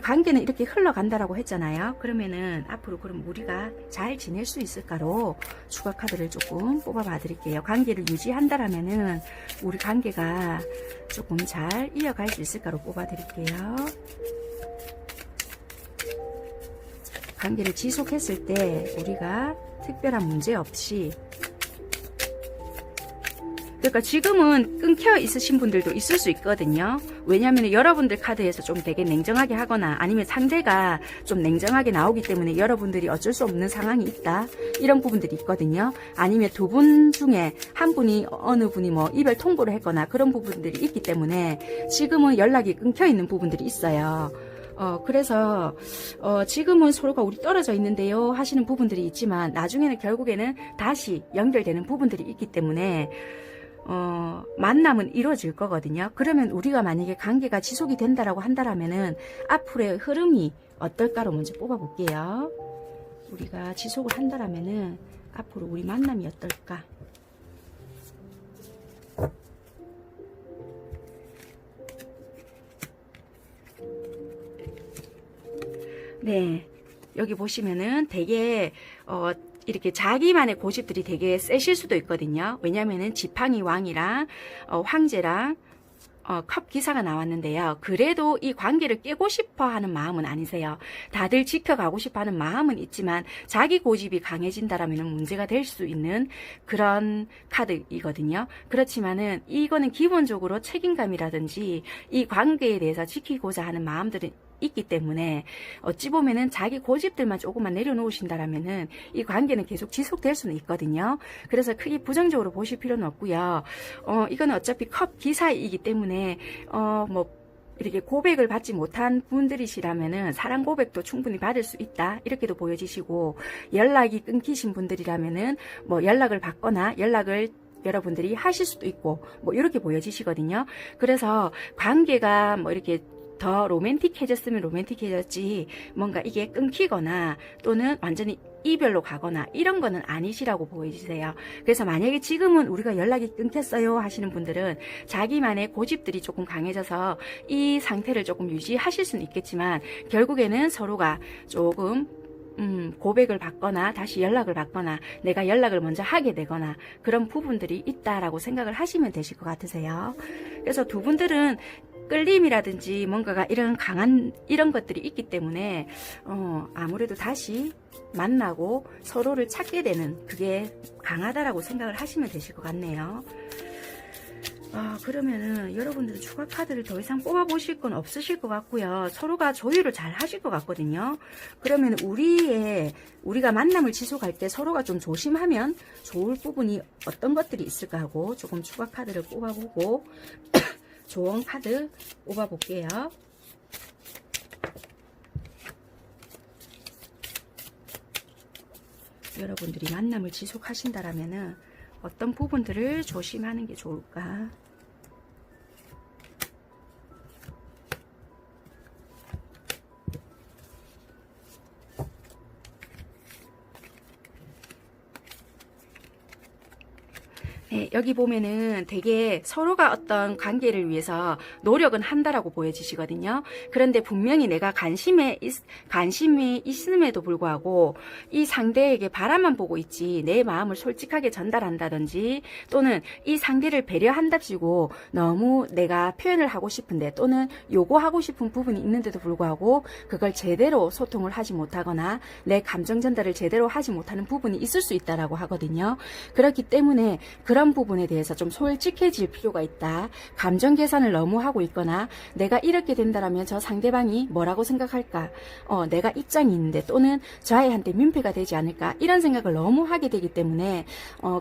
관계는 이렇게 흘러간다라고 했잖아요. 그러면은 앞으로 그럼 우리가 잘 지낼 수 있을까로 추가 카드를 조금 뽑아봐 드릴게요. 관계를 유지한다라면은 우리 관계가 조금 잘 이어갈 수 있을까로 뽑아 드릴게요. 관계를 지속했을 때 우리가 특별한 문제 없이, 그러니까 지금은 끊겨 있으신 분들도 있을 수 있거든요. 왜냐하면 여러분들 카드에서 좀 되게 냉정하게 하거나 아니면 상대가 좀 냉정하게 나오기 때문에 여러분들이 어쩔 수 없는 상황이 있다. 이런 부분들이 있거든요. 아니면 두 분 중에 한 분이 어느 분이 뭐 이별 통보를 했거나 그런 부분들이 있기 때문에 지금은 연락이 끊겨 있는 부분들이 있어요. 그래서 지금은 서로가 우리 떨어져 있는데요 하시는 부분들이 있지만 나중에는 결국에는 다시 연결되는 부분들이 있기 때문에 만남은 이루어질 거거든요. 그러면 우리가 만약에 관계가 지속이 된다라고 한다라면은 앞으로의 흐름이 어떨까로 먼저 뽑아볼게요. 우리가 지속을 한다라면은 앞으로 우리 만남이 어떨까? 네, 여기 보시면은 되게 이렇게 자기만의 고집들이 되게 세실 수도 있거든요. 왜냐면은 지팡이 왕이랑 황제랑 컵 기사가 나왔는데요. 그래도 이 관계를 깨고 싶어 하는 마음은 아니세요. 다들 지켜가고 싶어 하는 마음은 있지만 자기 고집이 강해진다라면 문제가 될 수 있는 그런 카드이거든요. 그렇지만은 이거는 기본적으로 책임감이라든지 이 관계에 대해서 지키고자 하는 마음들은 있기 때문에 어찌 보면은 자기 고집들만 조금만 내려놓으신다라면은 이 관계는 계속 지속될 수는 있거든요. 그래서 크게 부정적으로 보실 필요는 없고요. 이거는 어차피 컵 기사이기 때문에 뭐 이렇게 고백을 받지 못한 분들이시라면은 사랑 고백도 충분히 받을 수 있다. 이렇게도 보여지시고, 연락이 끊기신 분들이라면은 뭐 연락을 받거나 연락을 여러분들이 하실 수도 있고 뭐 이렇게 보여지시거든요. 그래서 관계가 뭐 이렇게 더 로맨틱해졌으면 로맨틱해졌지 뭔가 이게 끊기거나 또는 완전히 이별로 가거나 이런 거는 아니시라고 보여주세요. 그래서 만약에 지금은 우리가 연락이 끊겼어요 하시는 분들은 자기만의 고집들이 조금 강해져서 이 상태를 조금 유지하실 수는 있겠지만 결국에는 서로가 조금 고백을 받거나 다시 연락을 받거나 내가 연락을 먼저 하게 되거나 그런 부분들이 있다라고 생각을 하시면 되실 것 같으세요. 그래서 두 분들은 끌림이라든지 뭔가가 이런 강한 이런 것들이 있기 때문에 아무래도 다시 만나고 서로를 찾게 되는 그게 강하다라고 생각을 하시면 되실 것 같네요. 그러면은 여러분들은 추가 카드를 더 이상 뽑아보실 건 없으실 것 같고요. 서로가 조율을 잘 하실 것 같거든요. 그러면 우리가 만남을 지속할 때 서로가 좀 조심하면 좋을 부분이 어떤 것들이 있을까 하고 조금 추가 카드를 뽑아보고 조언 카드 뽑아볼게요. 여러분들이 만남을 지속하신다라면은 어떤 부분들을 조심하는 게 좋을까? 네, 여기 보면은 되게 서로가 어떤 관계를 위해서 노력은 한다라고 보여지시거든요. 그런데 분명히 내가 관심이 있음에도 불구하고 이 상대에게 바라만 보고 있지 내 마음을 솔직하게 전달한다든지 또는 이 상대를 배려한답시고 너무 내가 표현을 하고 싶은데 또는 요구하고 싶은 부분이 있는데도 불구하고 그걸 제대로 소통을 하지 못하거나 내 감정 전달을 제대로 하지 못하는 부분이 있을 수 있다라고 하거든요. 그렇기 때문에 그런 부분에 대해서 좀 솔직해질 필요가 있다. 감정 계산을 너무 하고 있거나 내가 이렇게 된다라면 저 상대방이 뭐라고 생각할까? 내가 입장이 있는데 또는 저 아이한테 민폐가 되지 않을까? 이런 생각을 너무 하게 되기 때문에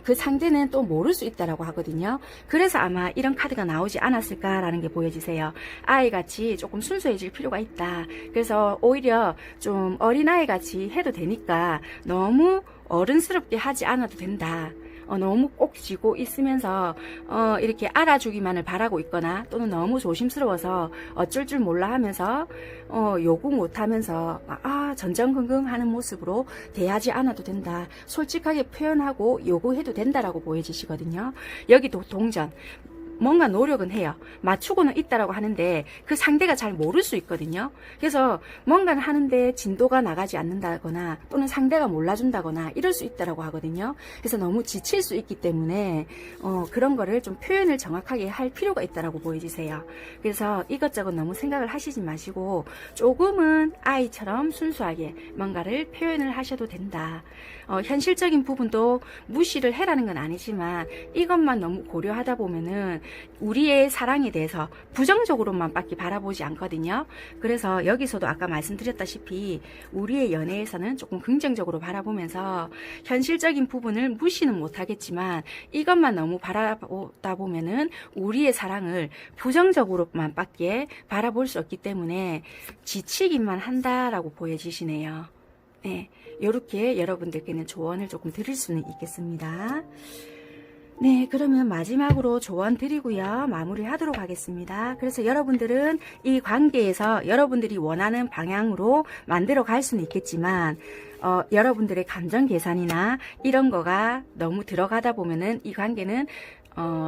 그 상대는 또 모를 수 있다라고 하거든요. 그래서 아마 이런 카드가 나오지 않았을까라는 게 보여지세요. 아이같이 조금 순수해질 필요가 있다. 그래서 오히려 좀 어린아이같이 해도 되니까 너무 어른스럽게 하지 않아도 된다. 너무 꼭 쥐고 있으면서 이렇게 알아주기만을 바라고 있거나 또는 너무 조심스러워서 어쩔 줄 몰라 하면서 요구 못하면서 전전긍긍하는 모습으로 대하지 않아도 된다. 솔직하게 표현하고 요구해도 된다라고 보여지시거든요. 여기도 동전. 뭔가 노력은 해요. 맞추고는 있다라고 하는데 그 상대가 잘 모를 수 있거든요. 그래서 뭔가를 하는데 진도가 나가지 않는다거나 또는 상대가 몰라준다거나 이럴 수 있다라고 하거든요. 그래서 너무 지칠 수 있기 때문에 그런 거를 좀 표현을 정확하게 할 필요가 있다라고 보여지세요. 그래서 이것저것 너무 생각을 하시지 마시고 조금은 아이처럼 순수하게 뭔가를 표현을 하셔도 된다. 현실적인 부분도 무시를 해라는 건 아니지만 이것만 너무 고려하다 보면은 우리의 사랑에 대해서 부정적으로만 밖에 바라보지 않거든요. 그래서 여기서도 아까 말씀드렸다시피 우리의 연애에서는 조금 긍정적으로 바라보면서 현실적인 부분을 무시는 못하겠지만 이것만 너무 바라보다 보면은 우리의 사랑을 부정적으로만 밖에 바라볼 수 없기 때문에 지치기만 한다라고 보여지시네요. 네, 이렇게 여러분들께는 조언을 조금 드릴 수는 있겠습니다. 네, 그러면 마지막으로 조언 드리고요. 마무리 하도록 하겠습니다. 그래서 여러분들은 이 관계에서 여러분들이 원하는 방향으로 만들어 갈 수는 있겠지만 여러분들의 감정 계산이나 이런 거가 너무 들어가다 보면은 이 관계는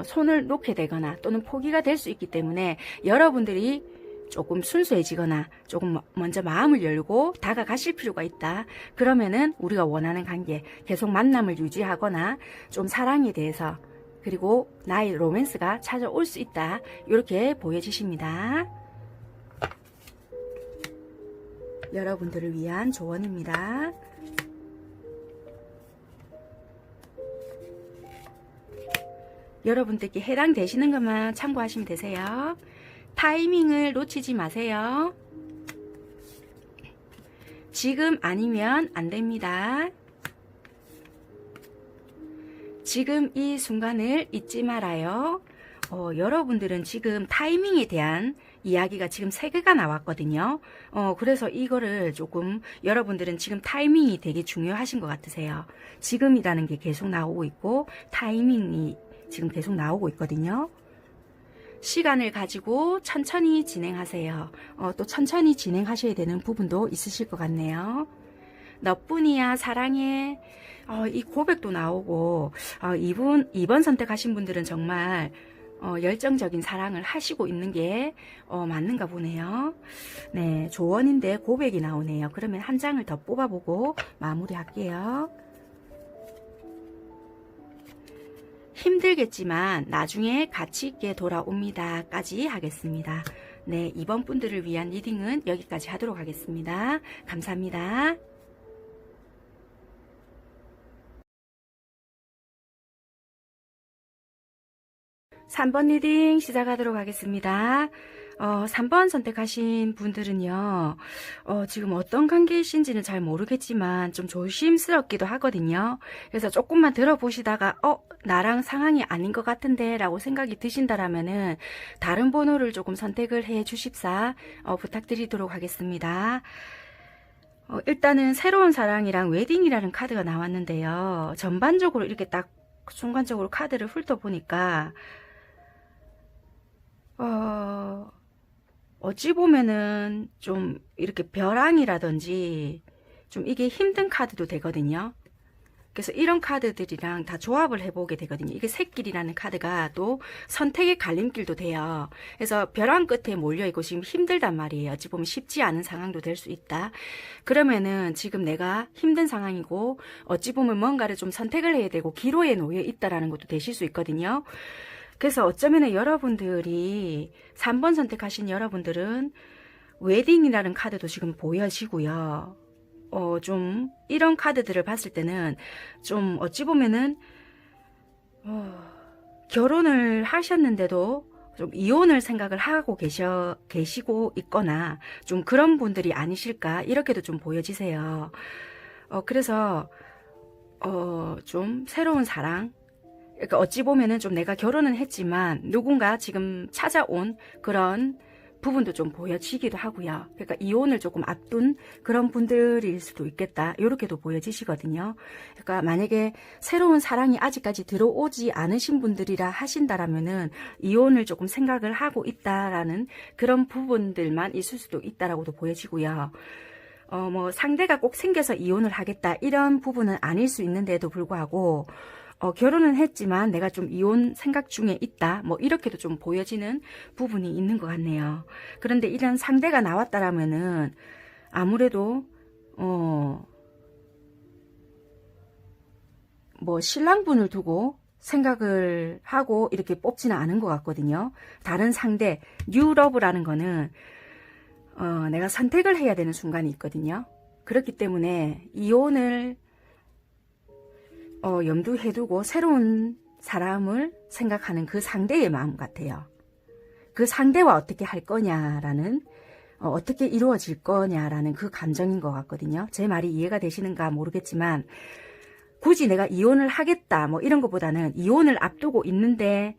손을 놓게 되거나 또는 포기가 될 수 있기 때문에 여러분들이 조금 순수해지거나 조금 먼저 마음을 열고 다가가실 필요가 있다. 그러면은 우리가 원하는 관계, 계속 만남을 유지하거나 좀 사랑에 대해서 그리고 나의 로맨스가 찾아올 수 있다. 이렇게 보여지십니다. 여러분들을 위한 조언입니다. 여러분들께 해당되시는 것만 참고하시면 되세요. 타이밍을 놓치지 마세요. 지금 아니면 안 됩니다. 지금 이 순간을 잊지 말아요. 여러분들은 지금 타이밍에 대한 이야기가 지금 3개가 나왔거든요. 그래서 이거를 조금 여러분들은 지금 타이밍이 되게 중요하신 것 같으세요. 지금이라는 게 계속 나오고 있고 타이밍이 지금 계속 나오고 있거든요. 시간을 가지고 천천히 진행하세요. 또 천천히 진행하셔야 되는 부분도 있으실 것 같네요. 너뿐이야 사랑해. 이 고백도 나오고 이번 선택하신 분들은 정말 열정적인 사랑을 하시고 있는 게 맞는가 보네요. 네, 조언인데 고백이 나오네요. 그러면 한 장을 더 뽑아보고 마무리할게요. 힘들겠지만 나중에 가치 있게 돌아옵니다. 까지 하겠습니다. 네, 이번 분들을 위한 리딩은 여기까지 하도록 하겠습니다. 감사합니다. 3번 리딩 시작하도록 하겠습니다. 3번 선택하신 분들은요, 지금 어떤 관계이신지는 잘 모르겠지만 좀 조심스럽기도 하거든요. 그래서 조금만 들어보시다가, 나랑 상황이 아닌 것 같은데 라고 생각이 드신다라면은 다른 번호를 조금 선택을 해 주십사 부탁드리도록 하겠습니다. 일단은 새로운 사랑이랑 웨딩이라는 카드가 나왔는데요. 전반적으로 이렇게 딱 순간적으로 카드를 훑어보니까 어찌 보면은 좀 이렇게 벼랑이라든지 좀 이게 힘든 카드도 되거든요. 그래서 이런 카드들이랑 다 조합을 해보게 되거든요. 이게 샛길이라는 카드가 또 선택의 갈림길도 돼요. 그래서 벼랑 끝에 몰려있고 지금 힘들단 말이에요. 어찌 보면 쉽지 않은 상황도 될 수 있다. 그러면은 지금 내가 힘든 상황이고 어찌 보면 뭔가를 좀 선택을 해야 되고 기로에 놓여 있다라는 것도 되실 수 있거든요. 그래서 어쩌면 여러분들이 3번 선택하신 여러분들은 웨딩이라는 카드도 지금 보여지고요. 좀 이런 카드들을 봤을 때는 좀 어찌 보면은 결혼을 하셨는데도 좀 이혼을 생각을 하고 계시고 있거나 좀 그런 분들이 아니실까 이렇게도 좀 보여지세요. 그래서 좀 새로운 사랑, 그러니까 어찌 보면은 좀 내가 결혼은 했지만 누군가 지금 찾아온 그런 부분도 좀 보여지기도 하고요. 그러니까 이혼을 조금 앞둔 그런 분들일 수도 있겠다. 이렇게도 보여지시거든요. 그러니까 만약에 새로운 사랑이 아직까지 들어오지 않으신 분들이라 하신다라면은 이혼을 조금 생각을 하고 있다라는 그런 부분들만 있을 수도 있다라고도 보여지고요. 뭐 상대가 꼭 생겨서 이혼을 하겠다 이런 부분은 아닐 수 있는데도 불구하고 결혼은 했지만 내가 좀 이혼 생각 중에 있다. 뭐 이렇게도 좀 보여지는 부분이 있는 것 같네요. 그런데 이런 상대가 나왔다라면은 아무래도 뭐 신랑분을 두고 생각을 하고 이렇게 뽑지는 않은 것 같거든요. 다른 상대, 뉴러브라는 거는 내가 선택을 해야 되는 순간이 있거든요. 그렇기 때문에 이혼을 염두에 두고 새로운 사람을 생각하는 그 상대의 마음 같아요. 그 상대와 어떻게 할 거냐라는 어떻게 이루어질 거냐라는 그 감정인 것 같거든요. 제 말이 이해가 되시는가 모르겠지만 굳이 내가 이혼을 하겠다 뭐 이런 것보다는 이혼을 앞두고 있는데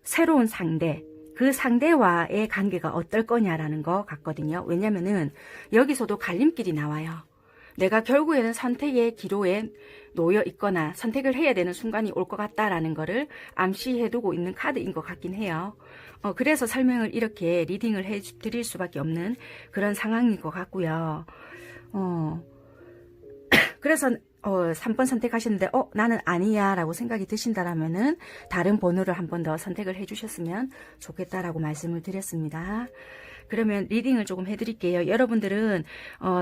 새로운 상대, 그 상대와의 관계가 어떨 거냐라는 것 같거든요. 왜냐면은 여기서도 갈림길이 나와요. 내가 결국에는 선택의 기로에 놓여 있거나 선택을 해야 되는 순간이 올 것 같다라는 거를 암시해두고 있는 카드인 것 같긴 해요. 그래서 설명을 이렇게 리딩을 해드릴 수밖에 없는 그런 상황인 것 같고요. 그래서 3번 선택하셨는데 나는 아니야 라고 생각이 드신다라면은 다른 번호를 한 번 더 선택을 해주셨으면 좋겠다라고 말씀을 드렸습니다. 그러면 리딩을 조금 해드릴게요. 여러분들은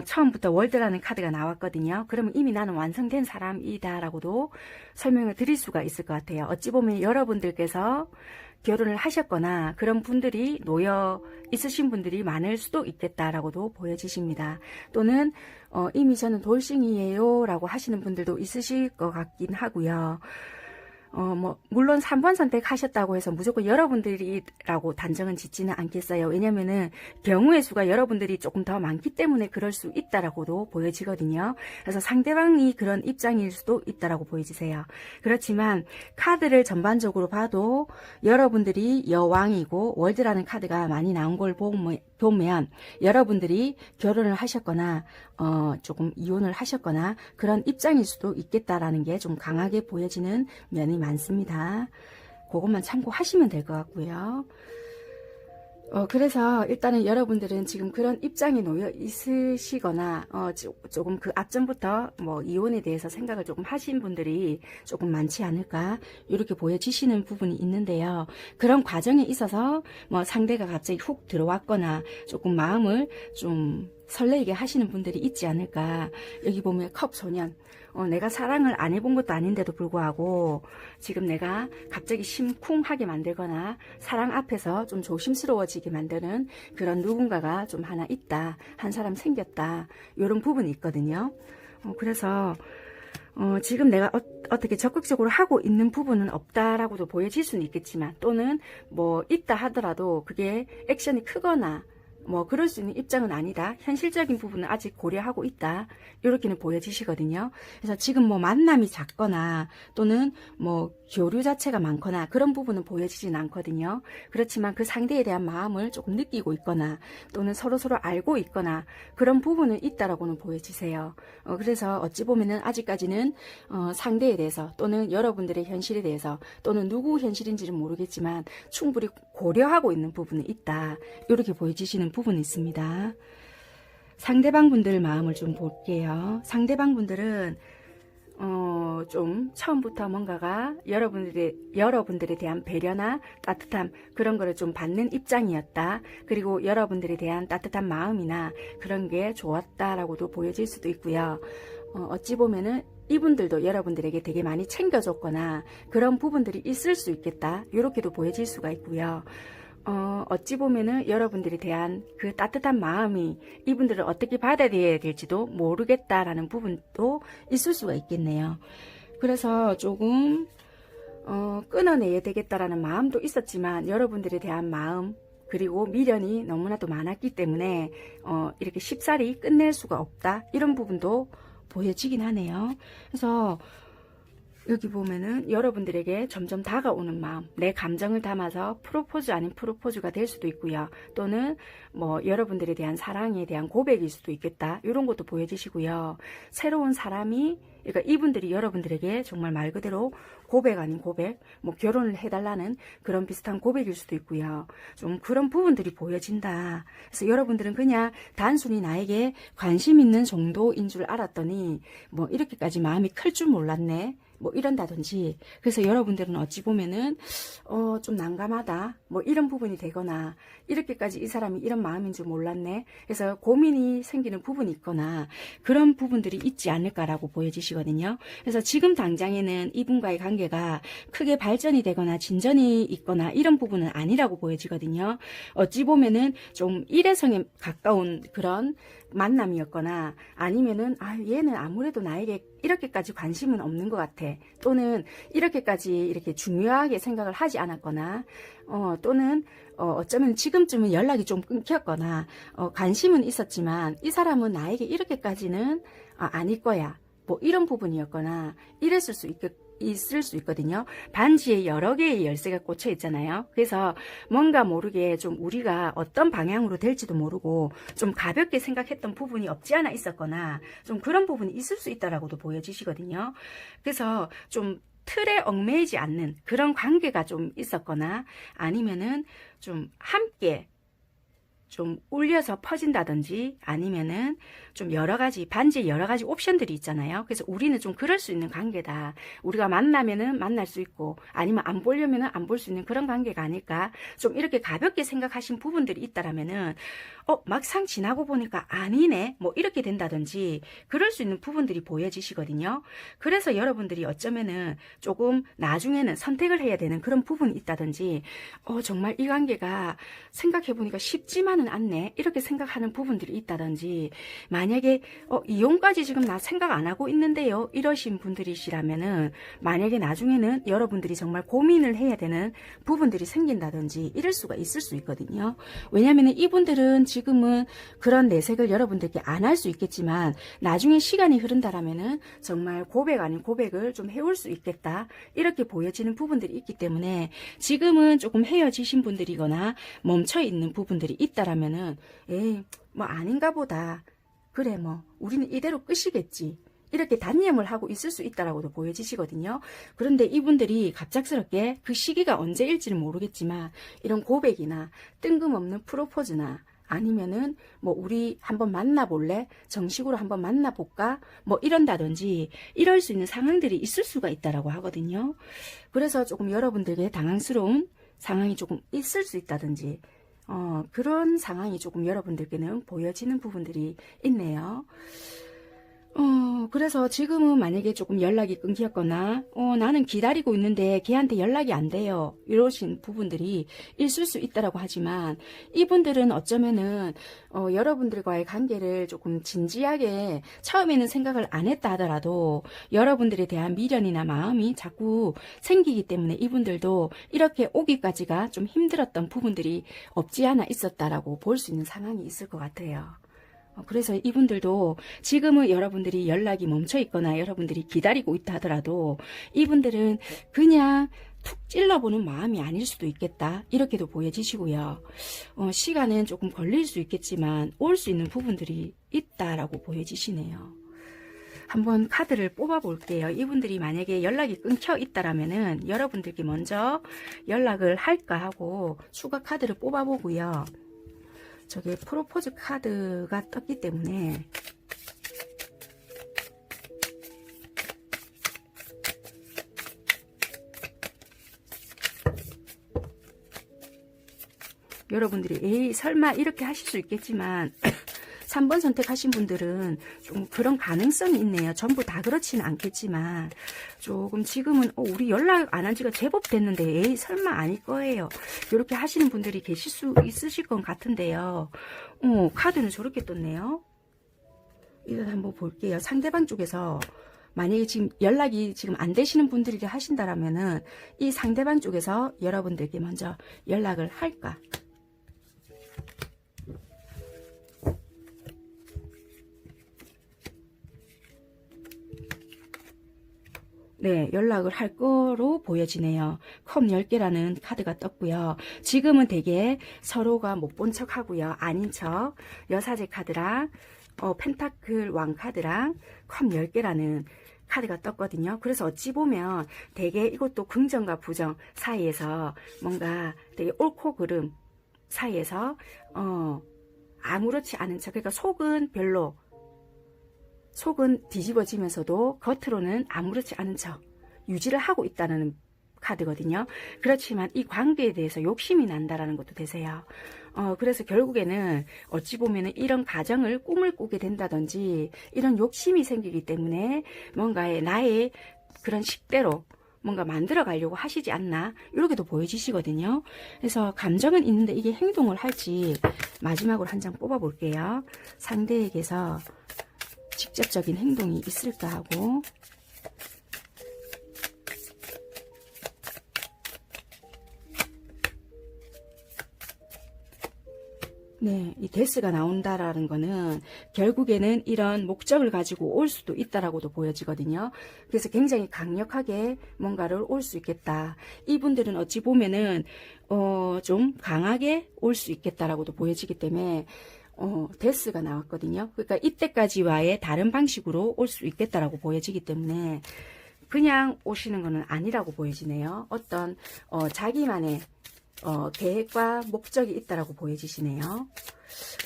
처음부터 월드라는 카드가 나왔거든요. 그러면 이미 나는 완성된 사람이다 라고도 설명을 드릴 수가 있을 것 같아요. 어찌 보면 여러분들께서 결혼을 하셨거나 그런 분들이 놓여 있으신 분들이 많을 수도 있겠다라고도 보여지십니다. 또는 이미 저는 돌싱이에요 라고 하시는 분들도 있으실 것 같긴 하고요. 물론 3번 선택하셨다고 해서 무조건 여러분들이라고 단정은 짓지는 않겠어요. 왜냐면은 경우의 수가 여러분들이 조금 더 많기 때문에 그럴 수 있다라고도 보여지거든요. 그래서 상대방이 그런 입장일 수도 있다라고 보여지세요. 그렇지만 카드를 전반적으로 봐도 여러분들이 여왕이고 월드라는 카드가 많이 나온 걸 보면 여러분들이 결혼을 하셨거나 조금 이혼을 하셨거나 그런 입장일 수도 있겠다라는 게 좀 강하게 보여지는 면이 많습니다. 그것만 참고하시면 될 것 같고요. 그래서 일단은 여러분들은 지금 그런 입장에 놓여 있으시거나 조금 그 앞전부터 뭐 이혼에 대해서 생각을 조금 하신 분들이 조금 많지 않을까 이렇게 보여지시는 부분이 있는데요. 그런 과정에 있어서 뭐 상대가 갑자기 훅 들어왔거나 조금 마음을 좀 설레게 하시는 분들이 있지 않을까. 여기 보면 컵 소년, 내가 사랑을 안 해본 것도 아닌데도 불구하고 지금 내가 갑자기 심쿵하게 만들거나 사랑 앞에서 좀 조심스러워지게 만드는 그런 누군가가 좀 하나 있다, 한 사람 생겼다, 이런 부분이 있거든요. 그래서 지금 내가 어떻게 적극적으로 하고 있는 부분은 없다라고도 보여질 수는 있겠지만, 또는 뭐 있다 하더라도 그게 액션이 크거나 뭐 그럴 수 있는 입장은 아니다. 현실적인 부분은 아직 고려하고 있다. 이렇게는 보여지시거든요. 그래서 지금 뭐 만남이 작거나 또는 뭐 교류 자체가 많거나 그런 부분은 보여지진 않거든요. 그렇지만 그 상대에 대한 마음을 조금 느끼고 있거나 또는 서로서로 알고 있거나 그런 부분은 있다라고는 보여지세요. 그래서 어찌 보면은 아직까지는 상대에 대해서 또는 여러분들의 현실에 대해서 또는 누구 현실인지는 모르겠지만 충분히 고려하고 있는 부분이 있다. 이렇게 보여지시는 부분이 있습니다. 상대방 분들 마음을 좀 볼게요. 상대방 분들은 좀 처음부터 뭔가가 여러분들에 대한 배려나 따뜻함 그런 거를 좀 받는 입장이었다. 그리고 여러분들에 대한 따뜻한 마음이나 그런 게 좋았다라고도 보여질 수도 있고요. 어찌 보면은 이분들도 여러분들에게 되게 많이 챙겨줬거나 그런 부분들이 있을 수 있겠다. 이렇게도 보여질 수가 있고요. 어찌 보면은 여러분들에 대한 그 따뜻한 마음이 이분들을 어떻게 받아들여야 될지도 모르겠다라는 부분도 있을 수가 있겠네요. 그래서 조금 끊어내야 되겠다라는 마음도 있었지만 여러분들에 대한 마음 그리고 미련이 너무나도 많았기 때문에 이렇게 쉽사리 끝낼 수가 없다. 이런 부분도 보여지긴 하네요. 그래서 여기 보면은 여러분들에게 점점 다가오는 마음, 내 감정을 담아서 프로포즈 아닌 프로포즈가 될 수도 있고요. 또는 뭐 여러분들에 대한 사랑에 대한 고백일 수도 있겠다. 이런 것도 보여지시고요. 새로운 사람이, 그러니까 이분들이 여러분들에게 정말 말 그대로 고백 아닌 고백, 뭐 결혼을 해달라는 그런 비슷한 고백일 수도 있고요. 좀 그런 부분들이 보여진다. 그래서 여러분들은 그냥 단순히 나에게 관심 있는 정도인 줄 알았더니 뭐 이렇게까지 마음이 클 줄 몰랐네. 뭐 이런다든지. 그래서 여러분들은 어찌 보면은 좀 난감하다 뭐 이런 부분이 되거나 이렇게까지 이 사람이 이런 마음인 줄 몰랐네. 그래서 고민이 생기는 부분이 있거나 그런 부분들이 있지 않을까라고 보여지시거든요. 그래서 지금 당장에는 이분과의 관계가 크게 발전이 되거나 진전이 있거나 이런 부분은 아니라고 보여지거든요. 어찌 보면은 좀 일회성에 가까운 그런 만남이었거나 아니면은 얘는 아무래도 나에게 이렇게까지 관심은 없는 것 같아. 또는 이렇게까지 이렇게 중요하게 생각을 하지 않았거나 또는 어쩌면 지금쯤은 연락이 좀 끊겼거나 관심은 있었지만 이 사람은 나에게 이렇게까지는 아닐 거야. 뭐 이런 부분이었거나 이랬을 수 있을 수 있거든요. 반지에 여러 개의 열쇠가 꽂혀 있잖아요. 그래서 뭔가 모르게 좀 우리가 어떤 방향으로 될지도 모르고 좀 가볍게 생각했던 부분이 없지 않아 있었거나 좀 그런 부분이 있을 수 있다라고도 보여지시거든요. 그래서 좀 틀에 얽매이지 않는 그런 관계가 좀 있었거나 아니면은 좀 함께 좀 울려서 퍼진다든지 아니면은 좀 여러 가지 반지에 여러 가지 옵션들이 있잖아요. 그래서 우리는 좀 그럴 수 있는 관계다. 우리가 만나면은 만날 수 있고 아니면 안 보려면은 안 볼 수 있는 그런 관계가 아닐까. 좀 이렇게 가볍게 생각하신 부분들이 있다라면은 막상 지나고 보니까 아니네. 뭐 이렇게 된다든지 그럴 수 있는 부분들이 보여지시거든요. 그래서 여러분들이 어쩌면은 조금 나중에는 선택을 해야 되는 그런 부분이 있다든지 정말 이 관계가 생각해 보니까 쉽지만은 않네. 이렇게 생각하는 부분들이 있다든지 만약에 이혼까지 지금 나 생각 안 하고 있는데요. 이러신 분들이시라면은 만약에 나중에는 여러분들이 정말 고민을 해야 되는 부분들이 생긴다든지 이럴 수가 있을 수 있거든요. 왜냐하면 이분들은 지금은 그런 내색을 여러분들께 안 할 수 있겠지만 나중에 시간이 흐른다라면은 정말 고백 아닌 고백을 좀 해올 수 있겠다. 이렇게 보여지는 부분들이 있기 때문에 지금은 조금 헤어지신 분들이거나 멈춰 있는 부분들이 있다라면은 뭐 아닌가 보다. 그래 뭐 우리는 이대로 끝이겠지. 이렇게 단념을 하고 있을 수 있다라고도 보여지시거든요. 그런데 이분들이 갑작스럽게 그 시기가 언제일지는 모르겠지만 이런 고백이나 뜬금없는 프로포즈나 아니면은 뭐 우리 한번 만나볼래? 정식으로 한번 만나볼까? 뭐 이런다든지 이럴 수 있는 상황들이 있을 수가 있다라고 하거든요. 그래서 조금 여러분들에게 당황스러운 상황이 조금 있을 수 있다든지 그런 상황이 조금 여러분들께는 보여지는 부분들이 있네요. 그래서 지금은 만약에 조금 연락이 끊겼거나, 나는 기다리고 있는데 걔한테 연락이 안 돼요. 이러신 부분들이 있을 수 있다라고 하지만, 이분들은 어쩌면은, 여러분들과의 관계를 조금 진지하게 처음에는 생각을 안 했다 하더라도, 여러분들에 대한 미련이나 마음이 자꾸 생기기 때문에 이분들도 이렇게 오기까지가 좀 힘들었던 부분들이 없지 않아 있었다라고 볼 수 있는 상황이 있을 것 같아요. 그래서 이분들도 지금은 여러분들이 연락이 멈춰 있거나 여러분들이 기다리고 있다 하더라도 이분들은 그냥 툭 찔러보는 마음이 아닐 수도 있겠다. 이렇게도 보여지시고요. 시간은 조금 걸릴 수 있겠지만 올 수 있는 부분들이 있다라고 보여지시네요. 한번 카드를 뽑아 볼게요. 이분들이 만약에 연락이 끊겨 있다라면은 여러분들께 먼저 연락을 할까 하고 추가 카드를 뽑아 보고요. 저게 프로포즈 카드가 떴기 때문에 여러분들이 에이 설마 이렇게 하실 수 있겠지만 3번 선택하신 분들은 좀 그런 가능성이 있네요. 전부 다 그렇지는 않겠지만 조금 지금은 우리 연락 안 한 지가 제법 됐는데 에이 설마 아닐 거예요. 이렇게 하시는 분들이 계실 수 있으실 것 같은데요. 카드는 저렇게 떴네요. 일단 한번 볼게요. 상대방 쪽에서 만약에 지금 연락이 지금 안 되시는 분들이 하신다라면은 이 상대방 쪽에서 여러분들께 먼저 연락을 할까? 네, 연락을 할 거로 보여지네요. 컵 10개라는 카드가 떴고요. 지금은 되게 서로가 못 본 척 하고요. 아닌 척. 여사제 카드랑 펜타클 왕 카드랑 컵 10개라는 카드가 떴거든요. 그래서 어찌 보면 되게 이것도 긍정과 부정 사이에서 뭔가 되게 옳고 그름 사이에서 아무렇지 않은 척. 그러니까 속은 뒤집어지면서도 겉으로는 아무렇지 않은 척 유지를 하고 있다는 카드거든요. 그렇지만 이 관계에 대해서 욕심이 난다라는 것도 되세요. 그래서 결국에는 어찌 보면은 이런 가정을 꿈을 꾸게 된다든지 이런 욕심이 생기기 때문에 뭔가의 나의 그런 식대로 뭔가 만들어 가려고 하시지 않나 이렇게도 보여지시거든요. 그래서 감정은 있는데 이게 행동을 할지 마지막으로 한 장 뽑아 볼게요. 상대에게서 직접적인 행동이 있을까 하고 네, 이 데스가 나온다라는 거는 결국에는 이런 목적을 가지고 올 수도 있다라고도 보여지거든요. 그래서 굉장히 강력하게 뭔가를 올 수 있겠다. 이분들은 어찌 보면은 좀 강하게 올 수 있겠다라고도 보여지기 때문에 데스가 나왔거든요. 그러니까 이때까지와의 다른 방식으로 올 수 있겠다라고 보여지기 때문에 그냥 오시는 거는 아니라고 보여지네요. 어떤 자기만의 계획과 목적이 있다라고 보여지시네요.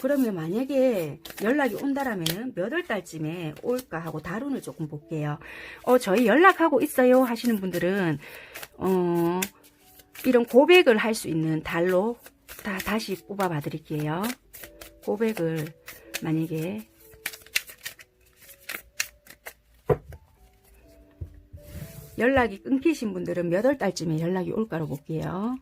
그러면 만약에 연락이 온다라면은 몇 월 달쯤에 올까 하고 달운을 조금 볼게요. 저희 연락하고 있어요 하시는 분들은 이런 고백을 할 수 있는 달로 다시 뽑아 봐 드릴게요. 고백을 만약에 연락이 끊기신 분들은 몇 월 달쯤에 연락이 올까로 볼게요.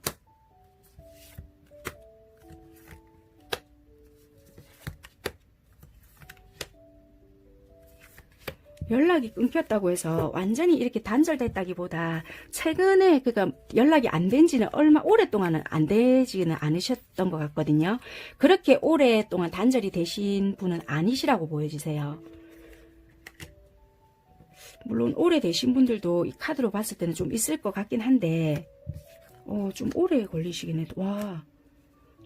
연락이 끊겼다고 해서 완전히 이렇게 단절됐다기보다 최근에 그러니까 연락이 안 된 지는 얼마 오랫동안은 안 되지는 않으셨던 것 같거든요. 그렇게 오랫동안 단절이 되신 분은 아니시라고 보여지세요. 물론 오래되신 분들도 이 카드로 봤을 때는 좀 있을 것 같긴 한데 좀 오래 걸리시긴 해도 와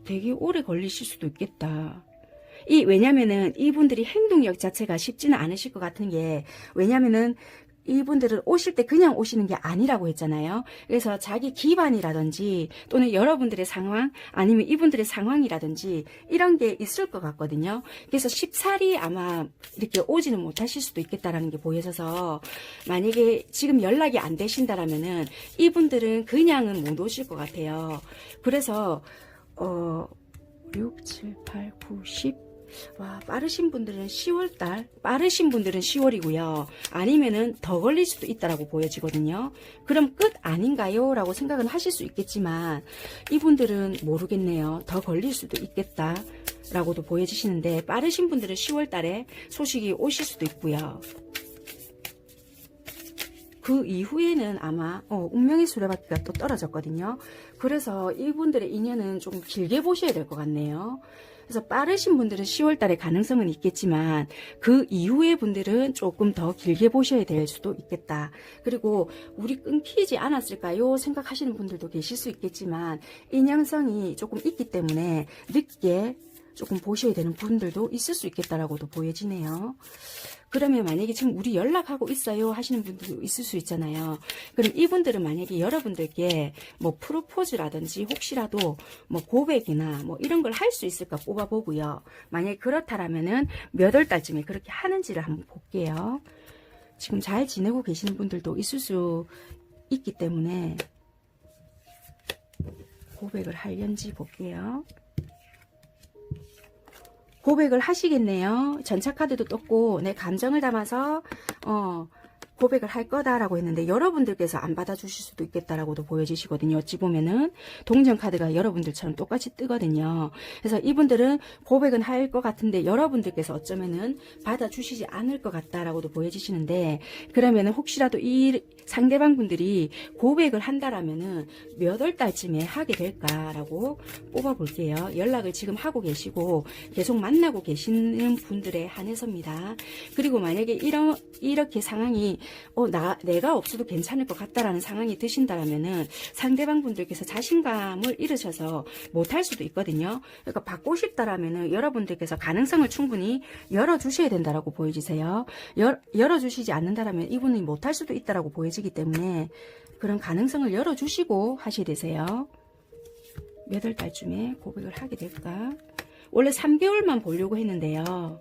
되게 오래 걸리실 수도 있겠다. 왜냐면은 이분들이 행동력 자체가 쉽지는 않으실 것 같은 게 왜냐면은 이분들은 오실 때 그냥 오시는 게 아니라고 했잖아요. 그래서 자기 기반이라든지 또는 여러분들의 상황 아니면 이분들의 상황이라든지 이런 게 있을 것 같거든요. 그래서 쉽사리 아마 이렇게 오지는 못하실 수도 있겠다라는 게 보여져서 만약에 지금 연락이 안 되신다라면은 이분들은 그냥은 못 오실 것 같아요. 그래서 6, 7, 8, 9, 10 와, 빠르신 분들은 10월달, 빠르신 분들은 10월이고요. 아니면은 더 걸릴 수도 있다라고 보여지거든요. 그럼 끝 아닌가요? 라고 생각은 하실 수 있겠지만 이분들은 모르겠네요. 더 걸릴 수도 있겠다 라고도 보여지시는데, 빠르신 분들은 10월달에 소식이 오실 수도 있고요. 그 이후에는 아마 운명의 수레바퀴가 또 떨어졌거든요. 그래서 이분들의 인연은 좀 길게 보셔야 될 것 같네요. 그래서 빠르신 분들은 10월달에 가능성은 있겠지만 그 이후의 분들은 조금 더 길게 보셔야 될 수도 있겠다. 그리고 우리 끊기지 않았을까요? 생각하시는 분들도 계실 수 있겠지만 인연성이 조금 있기 때문에 늦게 조금 보셔야 되는 분들도 있을 수 있겠다라고도 보여지네요. 그러면 만약에 지금 우리 연락하고 있어요 하시는 분들도 있을 수 있잖아요. 그럼 이분들은 만약에 여러분들께 뭐 프로포즈라든지 혹시라도 뭐 고백이나 뭐 이런 걸 할 수 있을까 뽑아보고요. 만약에 그렇다라면은 몇 월 달쯤에 그렇게 하는지를 한번 볼게요. 지금 잘 지내고 계시는 분들도 있을 수 있기 때문에 고백을 할는지 볼게요. 고백을 하시겠네요. 전차카드도 떴고 내 감정을 담아서 고백을 할 거다라고 했는데 여러분들께서 안 받아주실 수도 있겠다라고도 보여지시거든요. 어찌 보면은 동전카드가 여러분들처럼 똑같이 뜨거든요. 그래서 이분들은 고백은 할 것 같은데 여러분들께서 어쩌면은 받아주시지 않을 것 같다라고도 보여지시는데, 그러면은 혹시라도 이 상대방 분들이 고백을 한다라면은 몇 월 달쯤에 하게 될까라고 뽑아볼게요. 연락을 지금 하고 계시고 계속 만나고 계시는 분들에 한해서입니다. 그리고 만약에 이렇게 상황이 내가 없어도 괜찮을 것 같다라는 상황이 드신다라면은 상대방 분들께서 자신감을 잃으셔서 못할 수도 있거든요. 그러니까 받고 싶다라면은 여러분들께서 가능성을 충분히 열어주셔야 된다라고 보여지세요. 열어주시지 않는다라면 이분이 못할 수도 있다라고 보여지기 때문에 그런 가능성을 열어주시고 하셔야 되세요. 몇 월 달쯤에 고백을 하게 될까? 원래 3개월만 보려고 했는데요.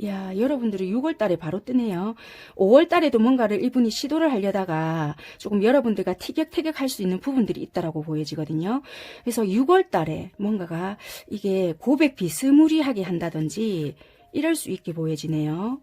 야, 여러분들이 6월 달에 바로 뜨네요. 5월 달에도 뭔가를 이분이 시도를 하려다가 조금 여러분들과 티격태격 할 수 있는 부분들이 있다라고 보여지거든요. 그래서 6월 달에 뭔가가 이게 고백 비스무리하게 한다든지 이럴 수 있게 보여지네요.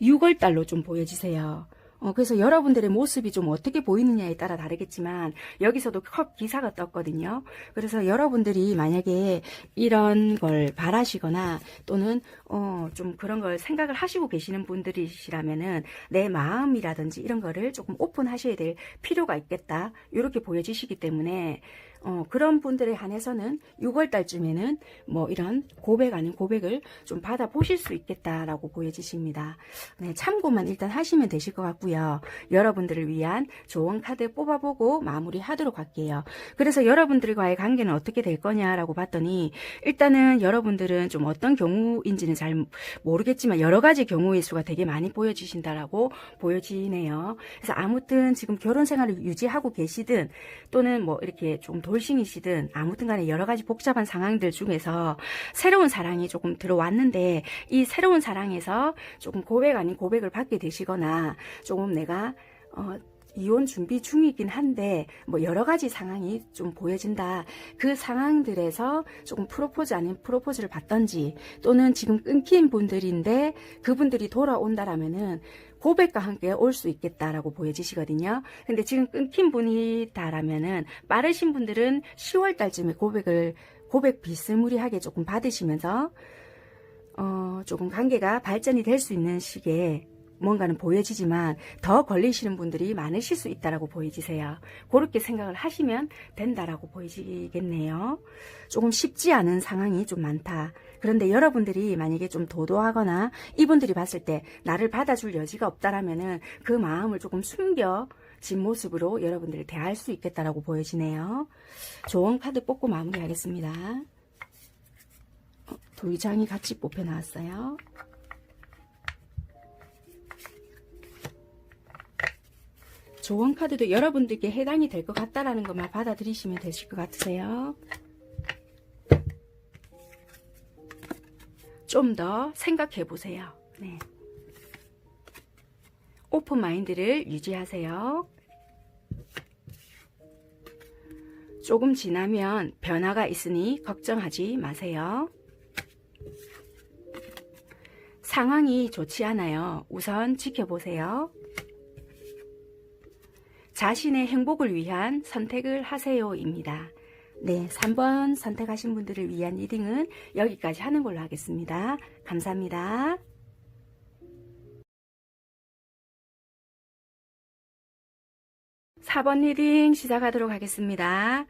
6월 달로 좀 보여지세요. 그래서 여러분들의 모습이 좀 어떻게 보이느냐에 따라 다르겠지만 여기서도 컵 기사가 떴거든요. 그래서 여러분들이 만약에 이런 걸 바라시거나 또는 좀 그런 걸 생각을 하시고 계시는 분들이시라면은 내 마음이라든지 이런 거를 조금 오픈하셔야 될 필요가 있겠다, 이렇게 보여지시기 때문에 그런 분들에 한해서는 6월 달쯤에는 뭐 이런 고백 아닌 고백을 좀 받아보실 수 있겠다라고 보여지십니다. 네, 참고만 일단 하시면 되실 것 같고요. 여러분들을 위한 좋은 카드 뽑아보고 마무리하도록 할게요. 그래서 여러분들과의 관계는 어떻게 될 거냐라고 봤더니 일단은 여러분들은 좀 어떤 경우인지는 잘 모르겠지만 여러 가지 경우의 수가 되게 많이 보여지신다라고 보여지네요. 그래서 아무튼 지금 결혼 생활을 유지하고 계시든 또는 뭐 이렇게 좀 돌싱이시든 아무튼 간에 여러 가지 복잡한 상황들 중에서 새로운 사랑이 조금 들어왔는데 이 새로운 사랑에서 조금 고백 아닌 고백을 받게 되시거나 조금 내가 이혼 준비 중이긴 한데 뭐 여러 가지 상황이 좀 보여진다. 그 상황들에서 조금 프로포즈 아닌 프로포즈를 받던지 또는 지금 끊긴 분들인데 그분들이 돌아온다라면은 고백과 함께 올 수 있겠다라고 보여지시거든요. 근데 지금 끊긴 분이다라면은 빠르신 분들은 10월 달쯤에 고백 비스무리하게 조금 받으시면서 조금 관계가 발전이 될 수 있는 시기에 뭔가는 보여지지만 더 걸리시는 분들이 많으실 수 있다라고 보여지세요. 그렇게 생각을 하시면 된다라고 보여지겠네요. 조금 쉽지 않은 상황이 좀 많다. 그런데 여러분들이 만약에 좀 도도하거나 이분들이 봤을 때 나를 받아줄 여지가 없다라면은 그 마음을 조금 숨겨진 모습으로 여러분들을 대할 수 있겠다라고 보여지네요. 조언 카드 뽑고 마무리하겠습니다. 두 장이 같이 뽑혀 나왔어요. 조언 카드도 여러분들께 해당이 될 것 같다라는 것만 받아들이시면 되실 것 같으세요. 좀 더 생각해 보세요. 네. 오픈 마인드를 유지하세요. 조금 지나면 변화가 있으니 걱정하지 마세요. 상황이 좋지 않아요. 우선 지켜보세요. 자신의 행복을 위한 선택을 하세요입니다. 네, 3번 선택하신 분들을 위한 리딩은 여기까지 하는 걸로 하겠습니다. 감사합니다. 4번 리딩 시작하도록 하겠습니다.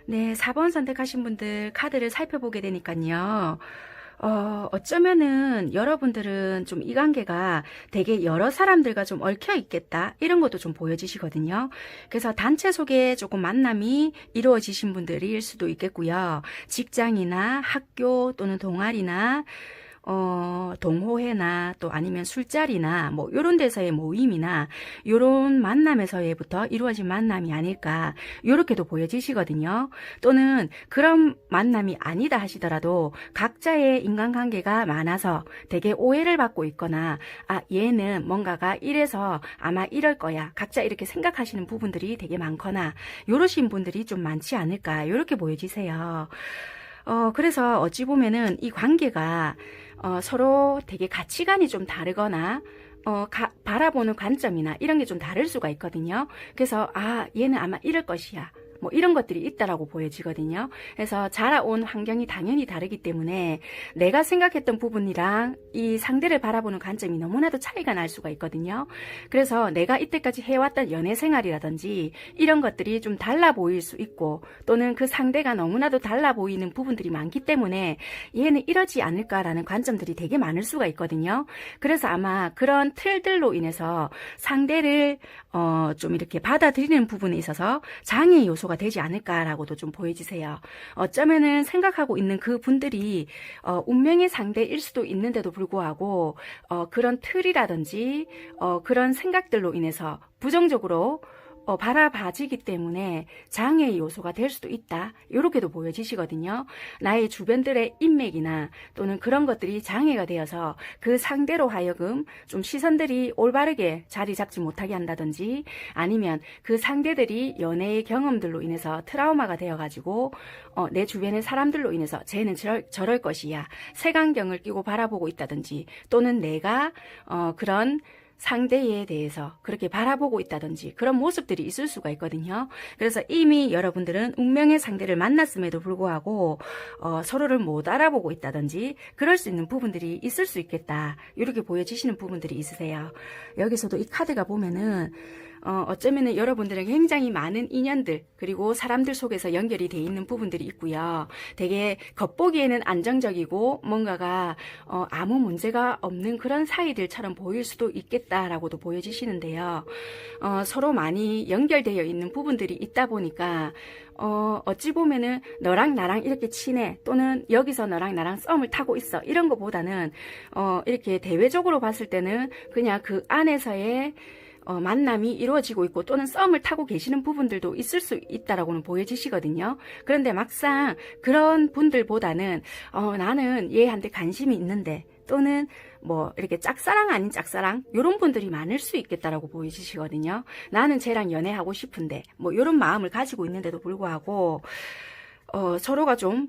네, 4번 선택하신 분들 카드를 살펴보게 되니까요. 어쩌면은 여러분들은 좀 이 관계가 되게 여러 사람들과 좀 얽혀 있겠다 이런 것도 좀 보여지시거든요. 그래서 단체 속에 조금 만남이 이루어지신 분들일 수도 있겠고요. 직장이나 학교 또는 동아리나 동호회나 또 아니면 술자리나 뭐 요런 데서의 모임이나 요런 만남에서부터 이루어진 만남이 아닐까 요렇게도 보여지시거든요. 또는 그런 만남이 아니다 하시더라도 각자의 인간관계가 많아서 되게 오해를 받고 있거나 아 얘는 뭔가가 이래서 아마 이럴 거야 각자 이렇게 생각하시는 부분들이 되게 많거나 요러신 분들이 좀 많지 않을까 요렇게 보여지세요. 그래서 어찌 보면은 이 관계가 서로 되게 가치관이 좀 다르거나 바라보는 관점이나 이런 게 좀 다를 수가 있거든요. 그래서 아 얘는 아마 이럴 것이야 뭐 이런 것들이 있다라고 보여지거든요. 그래서 자라온 환경이 당연히 다르기 때문에 내가 생각했던 부분이랑 이 상대를 바라보는 관점이 너무나도 차이가 날 수가 있거든요. 그래서 내가 이때까지 해왔던 연애 생활이라든지 이런 것들이 좀 달라 보일 수 있고 또는 그 상대가 너무나도 달라 보이는 부분들이 많기 때문에 얘는 이러지 않을까라는 관점들이 되게 많을 수가 있거든요. 그래서 아마 그런 틀들로 인해서 상대를 좀 이렇게 받아들이는 부분에 있어서 장애 요소가 되지 않을까라고도 좀 보여지세요. 어쩌면은 생각하고 있는 그 분들이 운명의 상대일 수도 있는데도 불구하고 그런 틀이라든지 그런 생각들로 인해서 부정적으로 바라봐지기 때문에 장애의 요소가 될 수도 있다. 이렇게도 보여지시거든요. 나의 주변들의 인맥이나 또는 그런 것들이 장애가 되어서 그 상대로 하여금 좀 시선들이 올바르게 자리 잡지 못하게 한다든지 아니면 그 상대들이 연애의 경험들로 인해서 트라우마가 되어가지고 내 주변의 사람들로 인해서 쟤는 저럴 것이야. 색안경을 끼고 바라보고 있다든지 또는 내가 그런 상대에 대해서 그렇게 바라보고 있다든지 그런 모습들이 있을 수가 있거든요. 그래서 이미 여러분들은 운명의 상대를 만났음에도 불구하고 서로를 못 알아보고 있다든지 그럴 수 있는 부분들이 있을 수 있겠다. 이렇게 보여지시는 부분들이 있으세요. 여기서도 이 카드가 보면은 어쩌면은 여러분들은 굉장히 많은 인연들 그리고 사람들 속에서 연결이 돼 있는 부분들이 있고요. 되게 겉보기에는 안정적이고 뭔가가 아무 문제가 없는 그런 사이들처럼 보일 수도 있겠다라고도 보여지시는데요. 서로 많이 연결되어 있는 부분들이 있다 보니까 어찌 보면은 너랑 나랑 이렇게 친해 또는 여기서 너랑 나랑 썸을 타고 있어 이런 것보다는 이렇게 대외적으로 봤을 때는 그냥 그 안에서의 만남이 이루어지고 있고 또는 썸을 타고 계시는 부분들도 있을 수 있다라고는 보여지시거든요. 그런데 막상 그런 분들보다는 나는 얘한테 관심이 있는데 또는 뭐 이렇게 짝사랑 아닌 짝사랑 이런 분들이 많을 수 있겠다라고 보여지시거든요. 나는 쟤랑 연애하고 싶은데 뭐 이런 마음을 가지고 있는데도 불구하고 서로가 좀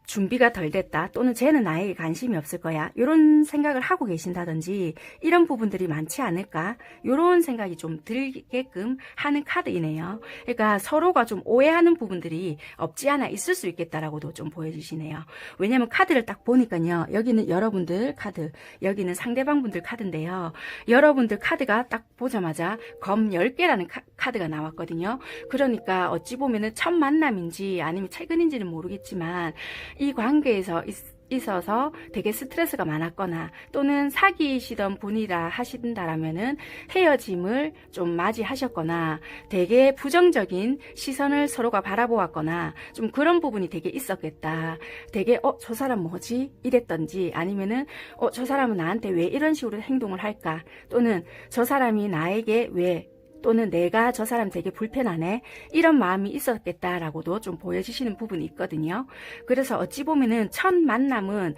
준비가 덜 됐다 또는 쟤는 나에게 관심이 없을 거야 이런 생각을 하고 계신다든지 이런 부분들이 많지 않을까 이런 생각이 좀 들게끔 하는 카드이네요. 그러니까 서로가 좀 오해하는 부분들이 없지 않아 있을 수 있겠다라고도 좀 보여주시네요. 왜냐면 카드를 딱 보니까요. 여기는 여러분들 카드 여기는 상대방 분들 카드인데요. 여러분들 카드가 딱 보자마자 검 10개라는 카드가 나왔거든요. 그러니까 어찌 보면은 첫 만남인지 아니면 최근인지는 모르겠지만 이 관계에서 있어서 되게 스트레스가 많았거나 또는 사귀시던 분이라 하신다라면은 헤어짐을 좀 맞이하셨거나 되게 부정적인 시선을 서로가 바라보았거나 좀 그런 부분이 되게 있었겠다. 되게 저 사람 뭐지? 이랬던지 아니면은 저 사람은 나한테 왜 이런 식으로 행동을 할까? 또는 저 사람이 나에게 왜 또는 내가 저 사람 되게 불편하네 이런 마음이 있었겠다라고도 좀 보여지시는 부분이 있거든요. 그래서 어찌 보면은 첫 만남은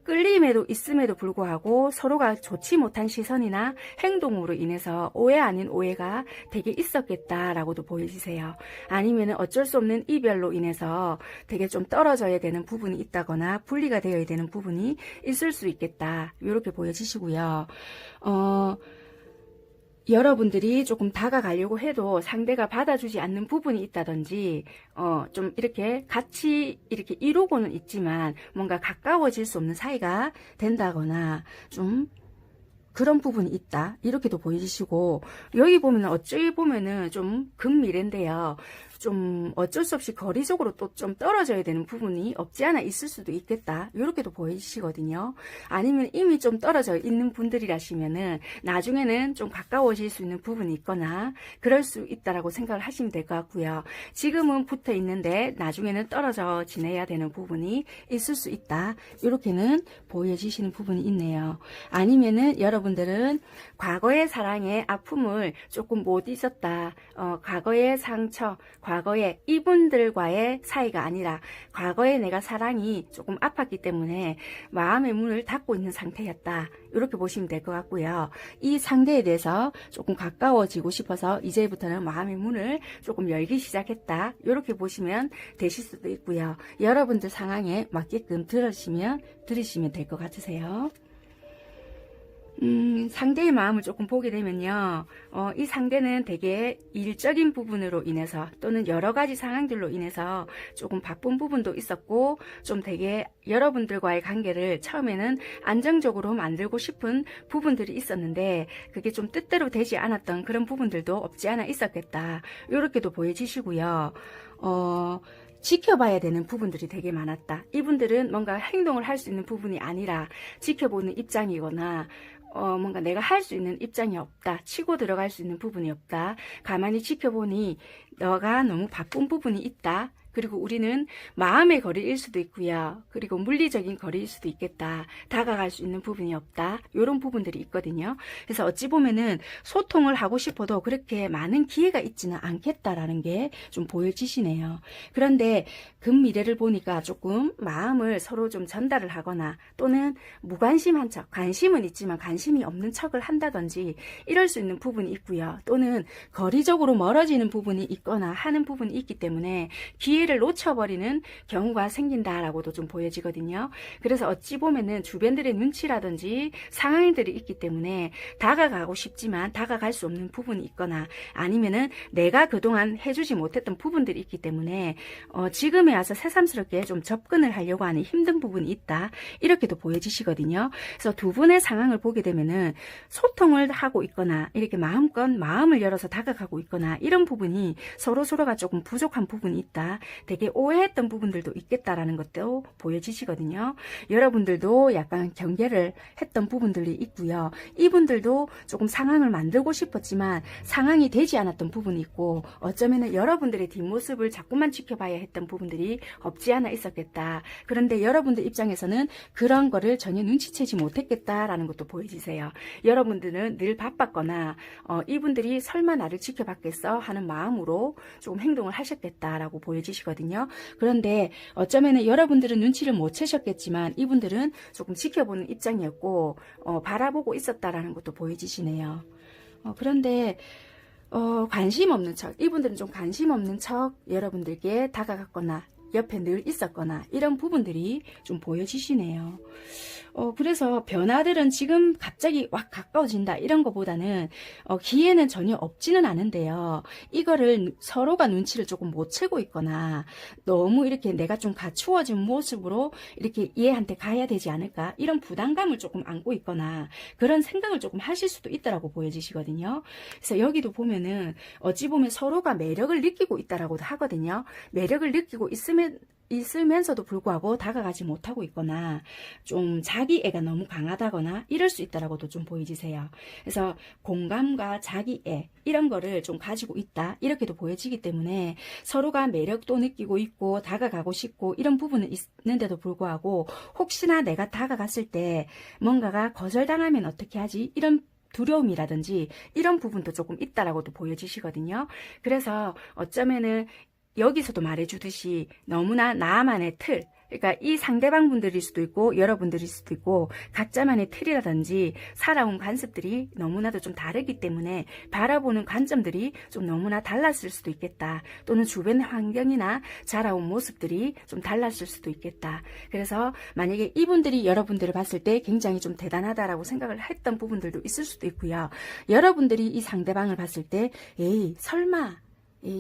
끌림에도 있음에도 불구하고 서로가 좋지 못한 시선이나 행동으로 인해서 오해 아닌 오해가 되게 있었겠다라고도 보여지세요. 아니면 어쩔 수 없는 이별로 인해서 되게 좀 떨어져야 되는 부분이 있다거나 분리가 되어야 되는 부분이 있을 수 있겠다. 이렇게 보여지시고요. 여러분들이 조금 다가가려고 해도 상대가 받아주지 않는 부분이 있다든지, 좀 이렇게 같이 이렇게 이루고는 있지만 뭔가 가까워질 수 없는 사이가 된다거나 좀 그런 부분이 있다. 이렇게도 보이시고, 여기 보면은 어찌 보면은 좀 금미래인데요. 좀 어쩔 수 없이 거리적으로 또 좀 떨어져야 되는 부분이 없지 않아 있을 수도 있겠다. 이렇게도 보이시거든요. 아니면 이미 좀 떨어져 있는 분들이라시면은 나중에는 좀 가까워질 수 있는 부분이 있거나 그럴 수 있다라고 생각을 하시면 될 것 같고요. 지금은 붙어 있는데 나중에는 떨어져 지내야 되는 부분이 있을 수 있다. 이렇게는 보여지시는 부분이 있네요. 아니면은 여러분들은 과거의 사랑의 아픔을 조금 못 잊었다. 과거의 상처, 과거에 이분들과의 사이가 아니라 과거에 내가 사랑이 조금 아팠기 때문에 마음의 문을 닫고 있는 상태였다. 이렇게 보시면 될 것 같고요. 이 상대에 대해서 조금 가까워지고 싶어서 이제부터는 마음의 문을 조금 열기 시작했다. 이렇게 보시면 되실 수도 있고요. 여러분들 상황에 맞게끔 들으시면 될 것 같으세요. 상대의 마음을 조금 보게 되면요. 이 상대는 되게 일적인 부분으로 인해서 또는 여러 가지 상황들로 인해서 조금 바쁜 부분도 있었고 좀 되게 여러분들과의 관계를 처음에는 안정적으로 만들고 싶은 부분들이 있었는데 그게 좀 뜻대로 되지 않았던 그런 부분들도 없지 않아 있었겠다. 이렇게도 보여지시고요. 지켜봐야 되는 부분들이 되게 많았다. 이분들은 뭔가 행동을 할 수 있는 부분이 아니라 지켜보는 입장이거나 뭔가 내가 할 수 있는 입장이 없다. 치고 들어갈 수 있는 부분이 없다. 가만히 지켜보니 너가 너무 바쁜 부분이 있다. 그리고 우리는 마음의 거리일 수도 있고요. 그리고 물리적인 거리일 수도 있겠다. 다가갈 수 있는 부분이 없다. 이런 부분들이 있거든요. 그래서 어찌 보면은 소통을 하고 싶어도 그렇게 많은 기회가 있지는 않겠다라는 게 좀 보여지시네요. 그런데 금미래를 보니까 조금 마음을 서로 좀 전달을 하거나 또는 무관심한 척, 관심은 있지만 관심이 없는 척을 한다든지 이럴 수 있는 부분이 있고요. 또는 거리적으로 멀어지는 부분이 있거나 하는 부분이 있기 때문에 기회를 놓쳐버리는 경우가 생긴다라고도 좀 보여지거든요. 그래서 어찌 보면은 주변들의 눈치라든지 상황들이 있기 때문에 다가가고 싶지만 다가갈 수 없는 부분이 있거나 아니면은 내가 그동안 해주지 못했던 부분들이 있기 때문에 지금에 와서 새삼스럽게 좀 접근을 하려고 하는 힘든 부분이 있다. 이렇게도 보여지시거든요. 그래서 두 분의 상황을 보게 되면은 소통을 하고 있거나 이렇게 마음껏 마음을 열어서 다가가고 있거나 이런 부분이 서로가 조금 부족한 부분이 있다. 되게 오해했던 부분들도 있겠다라는 것도 보여지시거든요. 여러분들도 약간 경계를 했던 부분들이 있고요. 이분들도 조금 상황을 만들고 싶었지만 상황이 되지 않았던 부분이 있고 어쩌면 여러분들의 뒷모습을 자꾸만 지켜봐야 했던 부분들이 없지 않아 있었겠다. 그런데 여러분들 입장에서는 그런 거를 전혀 눈치채지 못했겠다라는 것도 보여지세요. 여러분들은 늘 바빴거나 이분들이 설마 나를 지켜봤겠어 하는 마음으로 조금 행동을 하셨겠다라고 보여지시거든요. 그런데 어쩌면 여러분들은 눈치를 못 채셨겠지만 이분들은 조금 지켜보는 입장이었고 바라보고 있었다라는 것도 보여지시네요. 그런데 관심 없는 척, 이분들은 좀 관심 없는 척 여러분들께 다가갔거나 옆에 늘 있었거나 이런 부분들이 좀 보여지시네요. 그래서 변화들은 지금 갑자기 확 가까워진다 이런 것보다는 기회는 전혀 없지는 않은데요. 이거를 서로가 눈치를 조금 못 채고 있거나 너무 이렇게 내가 좀 갖추어진 모습으로 이렇게 얘한테 가야 되지 않을까 이런 부담감을 조금 안고 있거나 그런 생각을 조금 하실 수도 있다라고 보여지시거든요. 그래서 여기도 보면은 어찌 보면 서로가 매력을 느끼고 있다라고도 하거든요. 매력을 느끼고 있으면서도 불구하고 다가가지 못하고 있거나 좀 자기애가 너무 강하다거나 이럴 수 있다라고도 좀 보여지세요. 그래서 공감과 자기애 이런 거를 좀 가지고 있다 이렇게도 보여지기 때문에 서로가 매력도 느끼고 있고 다가가고 싶고 이런 부분은 있는데도 불구하고 혹시나 내가 다가갔을 때 뭔가가 거절당하면 어떻게 하지 이런 두려움이라든지 이런 부분도 조금 있다라고도 보여지시거든요. 그래서 어쩌면은 여기서도 말해주듯이 너무나 나만의 틀, 그러니까 이 상대방 분들일 수도 있고 여러분들일 수도 있고 각자만의 틀이라든지 살아온 관습들이 너무나도 좀 다르기 때문에 바라보는 관점들이 좀 너무나 달랐을 수도 있겠다. 또는 주변 환경이나 자라온 모습들이 좀 달랐을 수도 있겠다. 그래서 만약에 이분들이 여러분들을 봤을 때 굉장히 좀 대단하다라고 생각을 했던 부분들도 있을 수도 있고요. 여러분들이 이 상대방을 봤을 때 에이 설마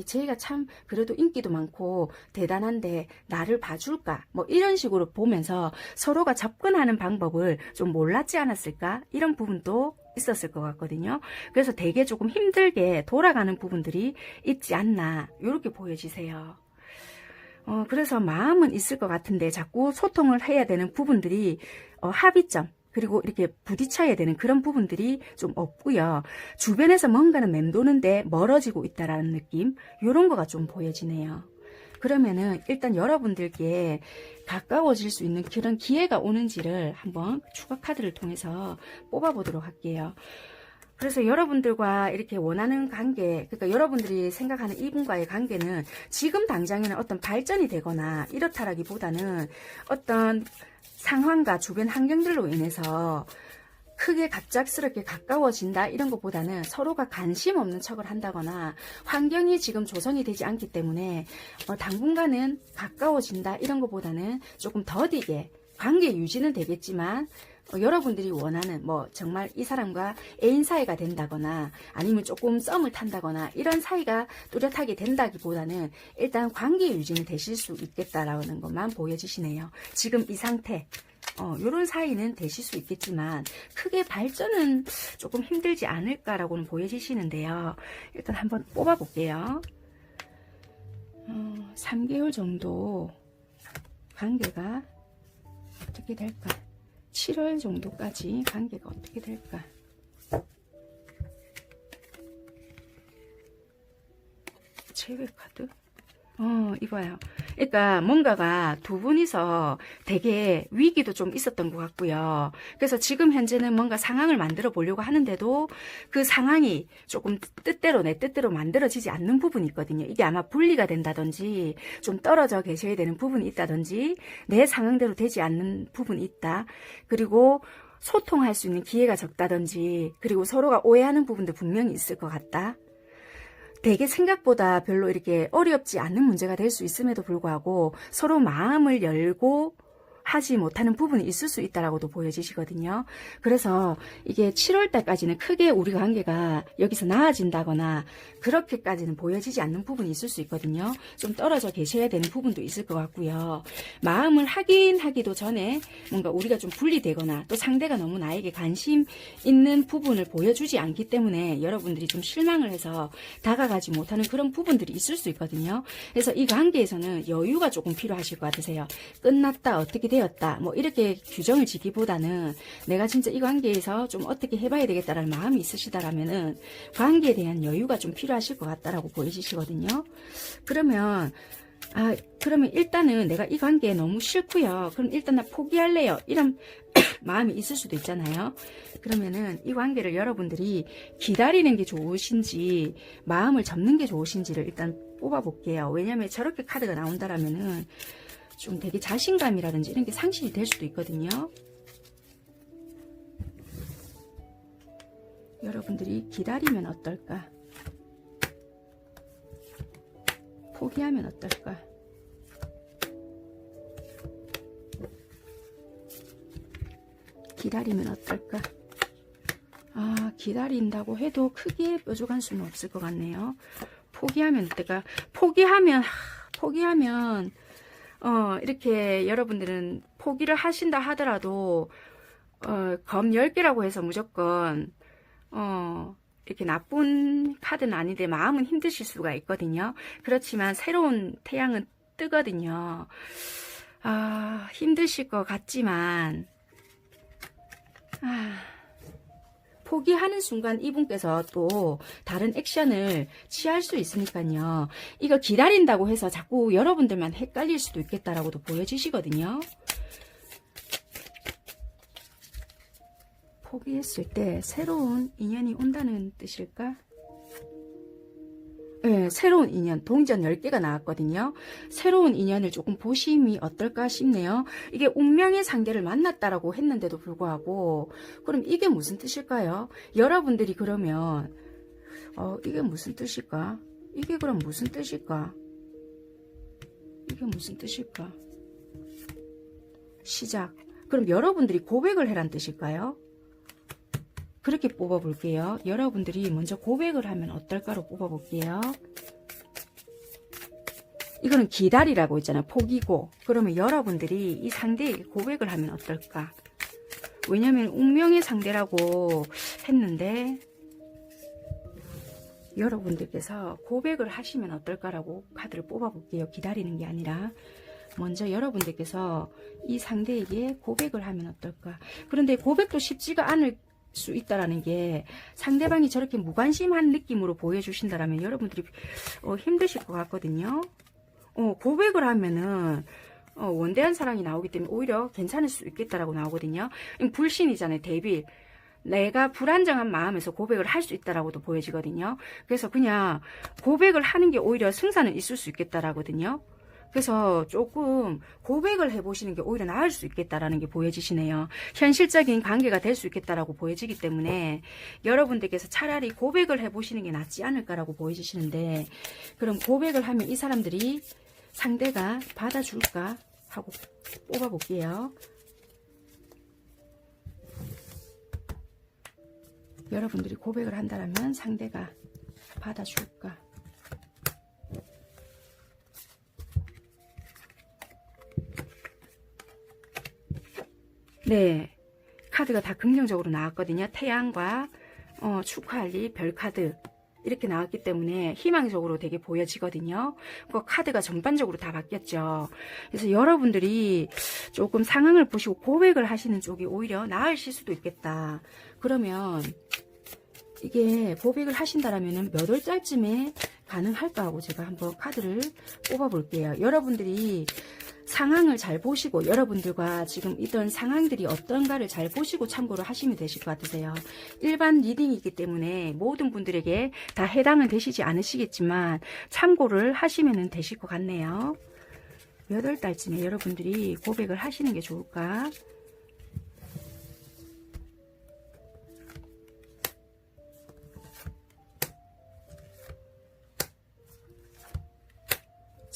쟤가 참 그래도 인기도 많고 대단한데 나를 봐줄까? 뭐 이런 식으로 보면서 서로가 접근하는 방법을 좀 몰랐지 않았을까? 이런 부분도 있었을 것 같거든요. 그래서 되게 조금 힘들게 돌아가는 부분들이 있지 않나 이렇게 보여지세요. 그래서 마음은 있을 것 같은데 자꾸 소통을 해야 되는 부분들이 합의점 그리고 이렇게 부딪혀야 되는 그런 부분들이 좀 없고요. 주변에서 뭔가는 맴도는데 멀어지고 있다라는 느낌 이런 거가 좀 보여지네요. 그러면은 일단 여러분들께 가까워질 수 있는 그런 기회가 오는지를 한번 추가 카드를 통해서 뽑아보도록 할게요. 그래서 여러분들과 이렇게 원하는 관계, 그러니까 여러분들이 생각하는 이분과의 관계는 지금 당장에는 어떤 발전이 되거나 이렇다라기보다는 어떤 상황과 주변 환경들로 인해서 크게 갑작스럽게 가까워진다 이런 것보다는 서로가 관심 없는 척을 한다거나 환경이 지금 조성이 되지 않기 때문에 당분간은 가까워진다 이런 것보다는 조금 더디게 관계 유지는 되겠지만 여러분들이 원하는 뭐 정말 이 사람과 애인 사이가 된다거나 아니면 조금 썸을 탄다거나 이런 사이가 뚜렷하게 된다기보다는 일단 관계 유지는 되실 수 있겠다라는 것만 보여지시네요. 지금 이 상태 요런 사이는 되실 수 있겠지만 크게 발전은 조금 힘들지 않을까라고는 보여지시는데요. 일단 한번 뽑아 볼게요. 3개월 정도 관계가 어떻게 될까? 7월 정도까지 관계가 어떻게 될까? 제외 카드? 이거요. 그러니까 뭔가가 두 분이서 되게 위기도 좀 있었던 것 같고요. 그래서 지금 현재는 뭔가 상황을 만들어 보려고 하는데도 그 상황이 조금 뜻대로 내 뜻대로 만들어지지 않는 부분이 있거든요. 이게 아마 분리가 된다든지 좀 떨어져 계셔야 되는 부분이 있다든지 내 상황대로 되지 않는 부분이 있다. 그리고 소통할 수 있는 기회가 적다든지 그리고 서로가 오해하는 부분도 분명히 있을 것 같다. 되게 생각보다 별로 이렇게 어렵지 않은 문제가 될 수 있음에도 불구하고 서로 마음을 열고 하지 못하는 부분이 있을 수 있다라고도 보여지시거든요. 그래서 이게 7월 달까지는 크게 우리 관계가 여기서 나아진다거나 그렇게까지는 보여지지 않는 부분이 있을 수 있거든요. 좀 떨어져 계셔야 되는 부분도 있을 것 같고요. 마음을 하기도 전에 뭔가 우리가 좀 분리되거나 또 상대가 너무 나에게 관심 있는 부분을 보여주지 않기 때문에 여러분들이 좀 실망을 해서 다가가지 못하는 그런 부분들이 있을 수 있거든요. 그래서 이 관계에서는 여유가 조금 필요하실 것 같으세요. 끝났다, 어떻게 되었다, 뭐 이렇게 규정을 지기보다는 내가 진짜 이 관계에서 좀 어떻게 해봐야 되겠다라는 마음이 있으시다라면은 관계에 대한 여유가 좀 필요하실 것 같다라고 보이시거든요. 그러면 일단은 내가 이 관계에 너무 싫고요. 그럼 일단 나 포기할래요. 이런 마음이 있을 수도 있잖아요. 그러면은 이 관계를 여러분들이 기다리는 게 좋으신지 마음을 접는 게 좋으신지를 일단 뽑아볼게요. 왜냐면 저렇게 카드가 나온다라면은 좀 되게 자신감이라든지 이런 게 상실이 될 수도 있거든요. 여러분들이 기다리면 어떨까? 포기하면 어떨까? 기다리면 어떨까? 기다린다고 해도 크게 뾰족한 수는 없을 것 같네요. 포기하면 어떨까? 포기하면 이렇게 여러분들은 포기를 하신다 하더라도 검 10개라고 해서 무조건 이렇게 나쁜 카드는 아닌데 마음은 힘드실 수가 있거든요. 그렇지만 새로운 태양은 뜨거든요. 힘드실 것 같지만 포기하는 순간 이분께서 또 다른 액션을 취할 수 있으니까요. 이거 기다린다고 해서 자꾸 여러분들만 헷갈릴 수도 있겠다라고도 보여주시거든요. 포기했을 때 새로운 인연이 온다는 뜻일까? 예, 새로운 인연, 동전 10개가 나왔거든요. 새로운 인연을 조금 보심이 어떨까 싶네요. 이게 운명의 상대를 만났다라고 했는데도 불구하고, 그럼 이게 무슨 뜻일까요? 여러분들이 그러면, 이게 무슨 뜻일까? 이게 그럼 무슨 뜻일까? 이게 무슨 뜻일까? 시작. 그럼 여러분들이 고백을 해란 뜻일까요? 그렇게 뽑아볼게요. 여러분들이 먼저 고백을 하면 어떨까로 뽑아볼게요. 이거는 기다리라고 있잖아요. 포기고. 그러면 여러분들이 이 상대에게 고백을 하면 어떨까? 왜냐면 운명의 상대라고 했는데 여러분들께서 고백을 하시면 어떨까라고 카드를 뽑아볼게요. 기다리는 게 아니라 먼저 여러분들께서 이 상대에게 고백을 하면 어떨까? 그런데 고백도 쉽지가 않을 수 있다라는 게 상대방이 저렇게 무관심한 느낌으로 보여주신다라면 여러분들이 힘드실 것 같거든요. 고백을 하면은 원대한 사랑이 나오기 때문에 오히려 괜찮을 수 있겠다라고 나오거든요. 불신이잖아요. 데빌. 내가 불안정한 마음에서 고백을 할 수 있다라고도 보여지거든요. 그래서 그냥 고백을 하는 게 오히려 승산은 있을 수 있겠다라거든요. 그래서 조금 고백을 해보시는 게 오히려 나을 수 있겠다라는 게 보여지시네요. 현실적인 관계가 될 수 있겠다라고 보여지기 때문에 여러분들께서 차라리 고백을 해보시는 게 낫지 않을까라고 보여지시는데, 그럼 고백을 하면 이 사람들이 상대가 받아줄까 하고 뽑아볼게요. 여러분들이 고백을 한다면 상대가 받아줄까? 네, 카드가 다 긍정적으로 나왔거든요. 태양과 축하할 일, 별카드 이렇게 나왔기 때문에 희망적으로 되게 보여지거든요. 그 카드가 전반적으로 다 바뀌었죠. 그래서 여러분들이 조금 상황을 보시고 고백을 하시는 쪽이 오히려 나으실 수도 있겠다. 그러면 이게 고백을 하신다라면 몇 월달쯤에 가능할까 하고 제가 한번 카드를 뽑아볼게요. 여러분들이 상황을 잘 보시고 여러분들과 지금 있던 상황들이 어떤가를 잘 보시고 참고를 하시면 되실 것 같으세요. 일반 리딩이기 때문에 모든 분들에게 다 해당은 되시지 않으시겠지만 참고를 하시면 되실 것 같네요. 몇 월달쯤에 여러분들이 고백을 하시는 게 좋을까?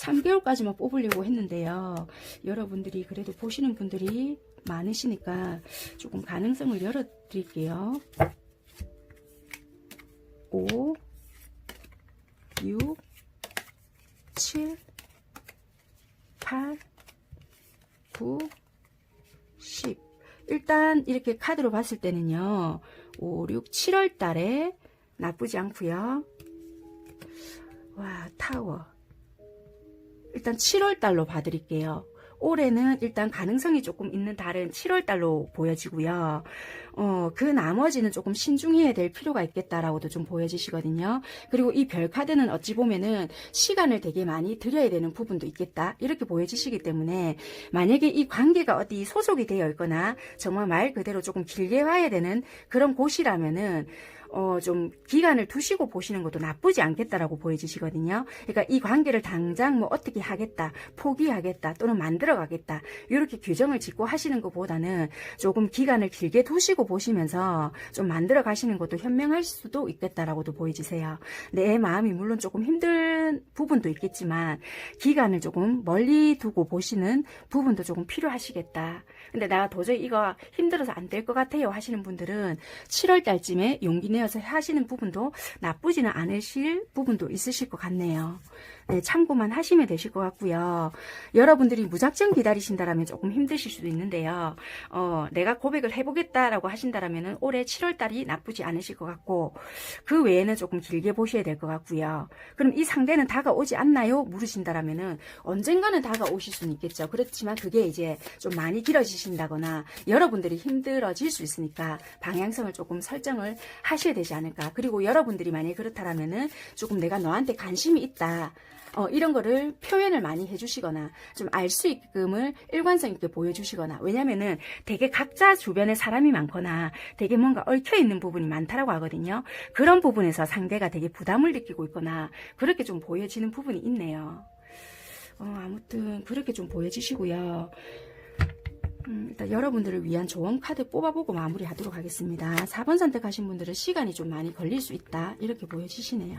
(3개월까지만) 뽑으려고 했는데요. 여러분들이 그래도 보시는 분들이 많으시니까 조금 가능성을 열어드릴게요. 5, 6, 7, 8, 9, 10. 일단 이렇게 카드로 봤을 때는요. 5, 6, 7월 달에 나쁘지 않고요. 와, 타워. 일단 7월 달로 봐드릴게요. 올해는 일단 가능성이 조금 있는 달은 7월 달로 보여지고요. 그 나머지는 조금 신중해야 될 필요가 있겠다라고도 좀 보여지시거든요. 그리고 이 별 카드는 어찌 보면은 시간을 되게 많이 들여야 되는 부분도 있겠다. 이렇게 보여지시기 때문에 만약에 이 관계가 어디 소속이 되어 있거나 정말 말 그대로 조금 길게 와야 되는 그런 곳이라면은 좀 기간을 두시고 보시는 것도 나쁘지 않겠다라고 보여지시거든요. 그러니까 이 관계를 당장 뭐 어떻게 하겠다, 포기하겠다, 또는 만들어 가겠다, 이렇게 규정을 짓고 하시는 것보다는 조금 기간을 길게 두시고 보시면서 좀 만들어 가시는 것도 현명할 수도 있겠다라고도 보여지세요. 내 마음이 물론 조금 힘든 부분도 있겠지만 기간을 조금 멀리 두고 보시는 부분도 조금 필요하시겠다. 근데 내가 도저히 이거 힘들어서 안 될 것 같아요 하시는 분들은 7월 달쯤에 용기 내어서 하시는 부분도 나쁘지는 않으실 부분도 있으실 것 같네요. 네, 참고만 하시면 되실 것 같고요. 여러분들이 무작정 기다리신다라면 조금 힘드실 수도 있는데요. 내가 고백을 해보겠다라고 하신다라면 올해 7월 달이 나쁘지 않으실 것 같고, 그 외에는 조금 길게 보셔야 될 것 같고요. 그럼 이 상대는 다가오지 않나요? 물으신다라면은 언젠가는 다가오실 수는 있겠죠. 그렇지만 그게 이제 좀 많이 길어지신다거나 여러분들이 힘들어질 수 있으니까 방향성을 조금 설정을 하셔야 되지 않을까. 그리고 여러분들이 만약에 그렇다라면은 조금 내가 너한테 관심이 있다 이런 거를 표현을 많이 해주시거나 좀 알 수 있게끔을 일관성 있게 보여주시거나, 왜냐면은 되게 각자 주변에 사람이 많거나 되게 뭔가 얽혀 있는 부분이 많다라고 하거든요. 그런 부분에서 상대가 되게 부담을 느끼고 있거나 그렇게 좀 보여지는 부분이 있네요. 아무튼 그렇게 좀 보여지시고요. 일단 여러분들을 위한 조언 카드 뽑아보고 마무리하도록 하겠습니다. 4번 선택하신 분들은 시간이 좀 많이 걸릴 수 있다, 이렇게 보여지시네요.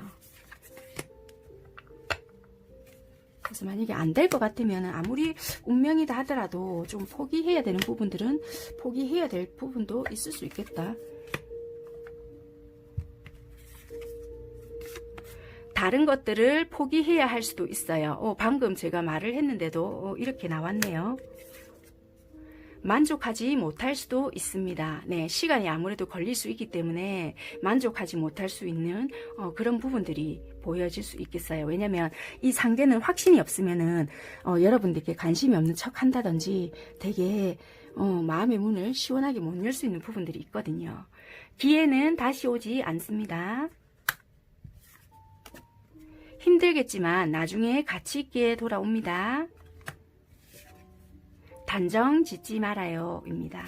그래서 만약에 안 될 것 같으면 아무리 운명이다 하더라도 좀 포기해야 되는 부분들은 포기해야 될 부분도 있을 수 있겠다. 다른 것들을 포기해야 할 수도 있어요. 방금 제가 말을 했는데도 이렇게 나왔네요. 만족하지 못할 수도 있습니다. 네, 시간이 아무래도 걸릴 수 있기 때문에 만족하지 못할 수 있는 그런 부분들이 보여질 수 있겠어요. 왜냐면 이 상대는 확신이 없으면은 여러분들께 관심이 없는 척 한다든지 되게 마음의 문을 시원하게 못 열 수 있는 부분들이 있거든요. 기회는 다시 오지 않습니다. 힘들겠지만 나중에 가치 있게 돌아옵니다. 단정 짓지 말아요 입니다.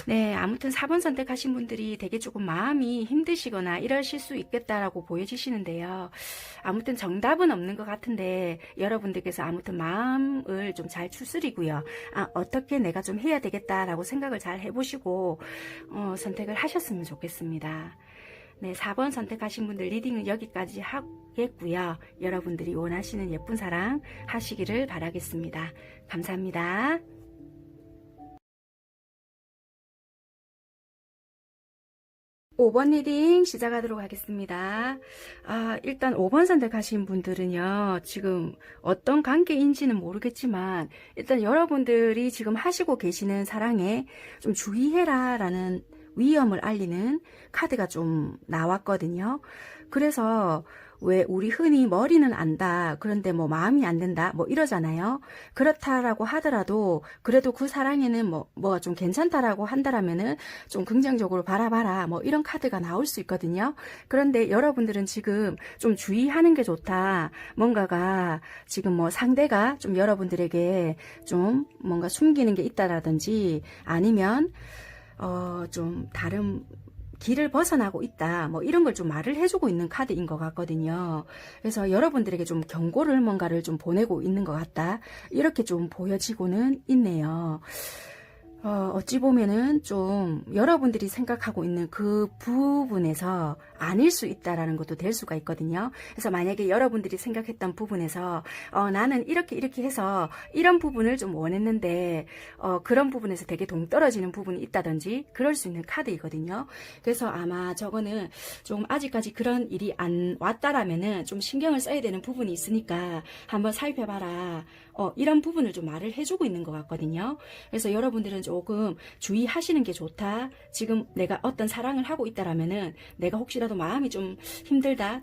네, 아무튼 4번 선택하신 분들이 되게 조금 마음이 힘드시거나 이러실 수 있겠다라고 보여지시는데요. 아무튼 정답은 없는 것 같은데 여러분들께서 아무튼 마음을 좀 잘 추스리고요. 어떻게 내가 좀 해야 되겠다라고 생각을 잘 해보시고 선택을 하셨으면 좋겠습니다. 네, 4번 선택하신 분들 리딩은 여기까지 하겠고요. 여러분들이 원하시는 예쁜 사랑 하시기를 바라겠습니다. 감사합니다. 5번 리딩 시작하도록 하겠습니다. 일단 5번 선택하신 분들은요, 지금 어떤 관계인지는 모르겠지만, 일단 여러분들이 지금 하시고 계시는 사랑에 좀 주의해라 라는 위험을 알리는 카드가 좀 나왔거든요. 그래서 왜 우리 흔히 머리는 안다, 그런데 뭐 마음이 안 든다, 뭐 이러잖아요. 그렇다라고 하더라도 그래도 그 사랑에는 뭐가 좀 괜찮다라고 한다라면은 좀 긍정적으로 바라봐라, 뭐 이런 카드가 나올 수 있거든요. 그런데 여러분들은 지금 좀 주의하는 게 좋다. 뭔가가 지금 뭐 상대가 좀 여러분들에게 좀 뭔가 숨기는 게 있다라든지 아니면 좀 다른 길을 벗어나고 있다, 뭐 이런 걸 좀 말을 해주고 있는 카드인 것 같거든요. 그래서 여러분들에게 좀 경고를 뭔가를 좀 보내고 있는 것 같다, 이렇게 좀 보여지고는 있네요. 어찌 보면은 좀 여러분들이 생각하고 있는 그 부분에서 아닐 수 있다라는 것도 될 수가 있거든요. 그래서 만약에 여러분들이 생각했던 부분에서 나는 이렇게 해서 이런 부분을 좀 원했는데 그런 부분에서 되게 동떨어지는 부분이 있다든지 그럴 수 있는 카드이거든요. 그래서 아마 저거는 좀 아직까지 그런 일이 안 왔다라면은 좀 신경을 써야 되는 부분이 있으니까 한번 살펴봐라, 이런 부분을 좀 말을 해주고 있는 것 같거든요. 그래서 여러분들은 조금 주의하시는 게 좋다. 지금 내가 어떤 사랑을 하고 있다라면은 내가 혹시라도 마음이 좀 힘들다,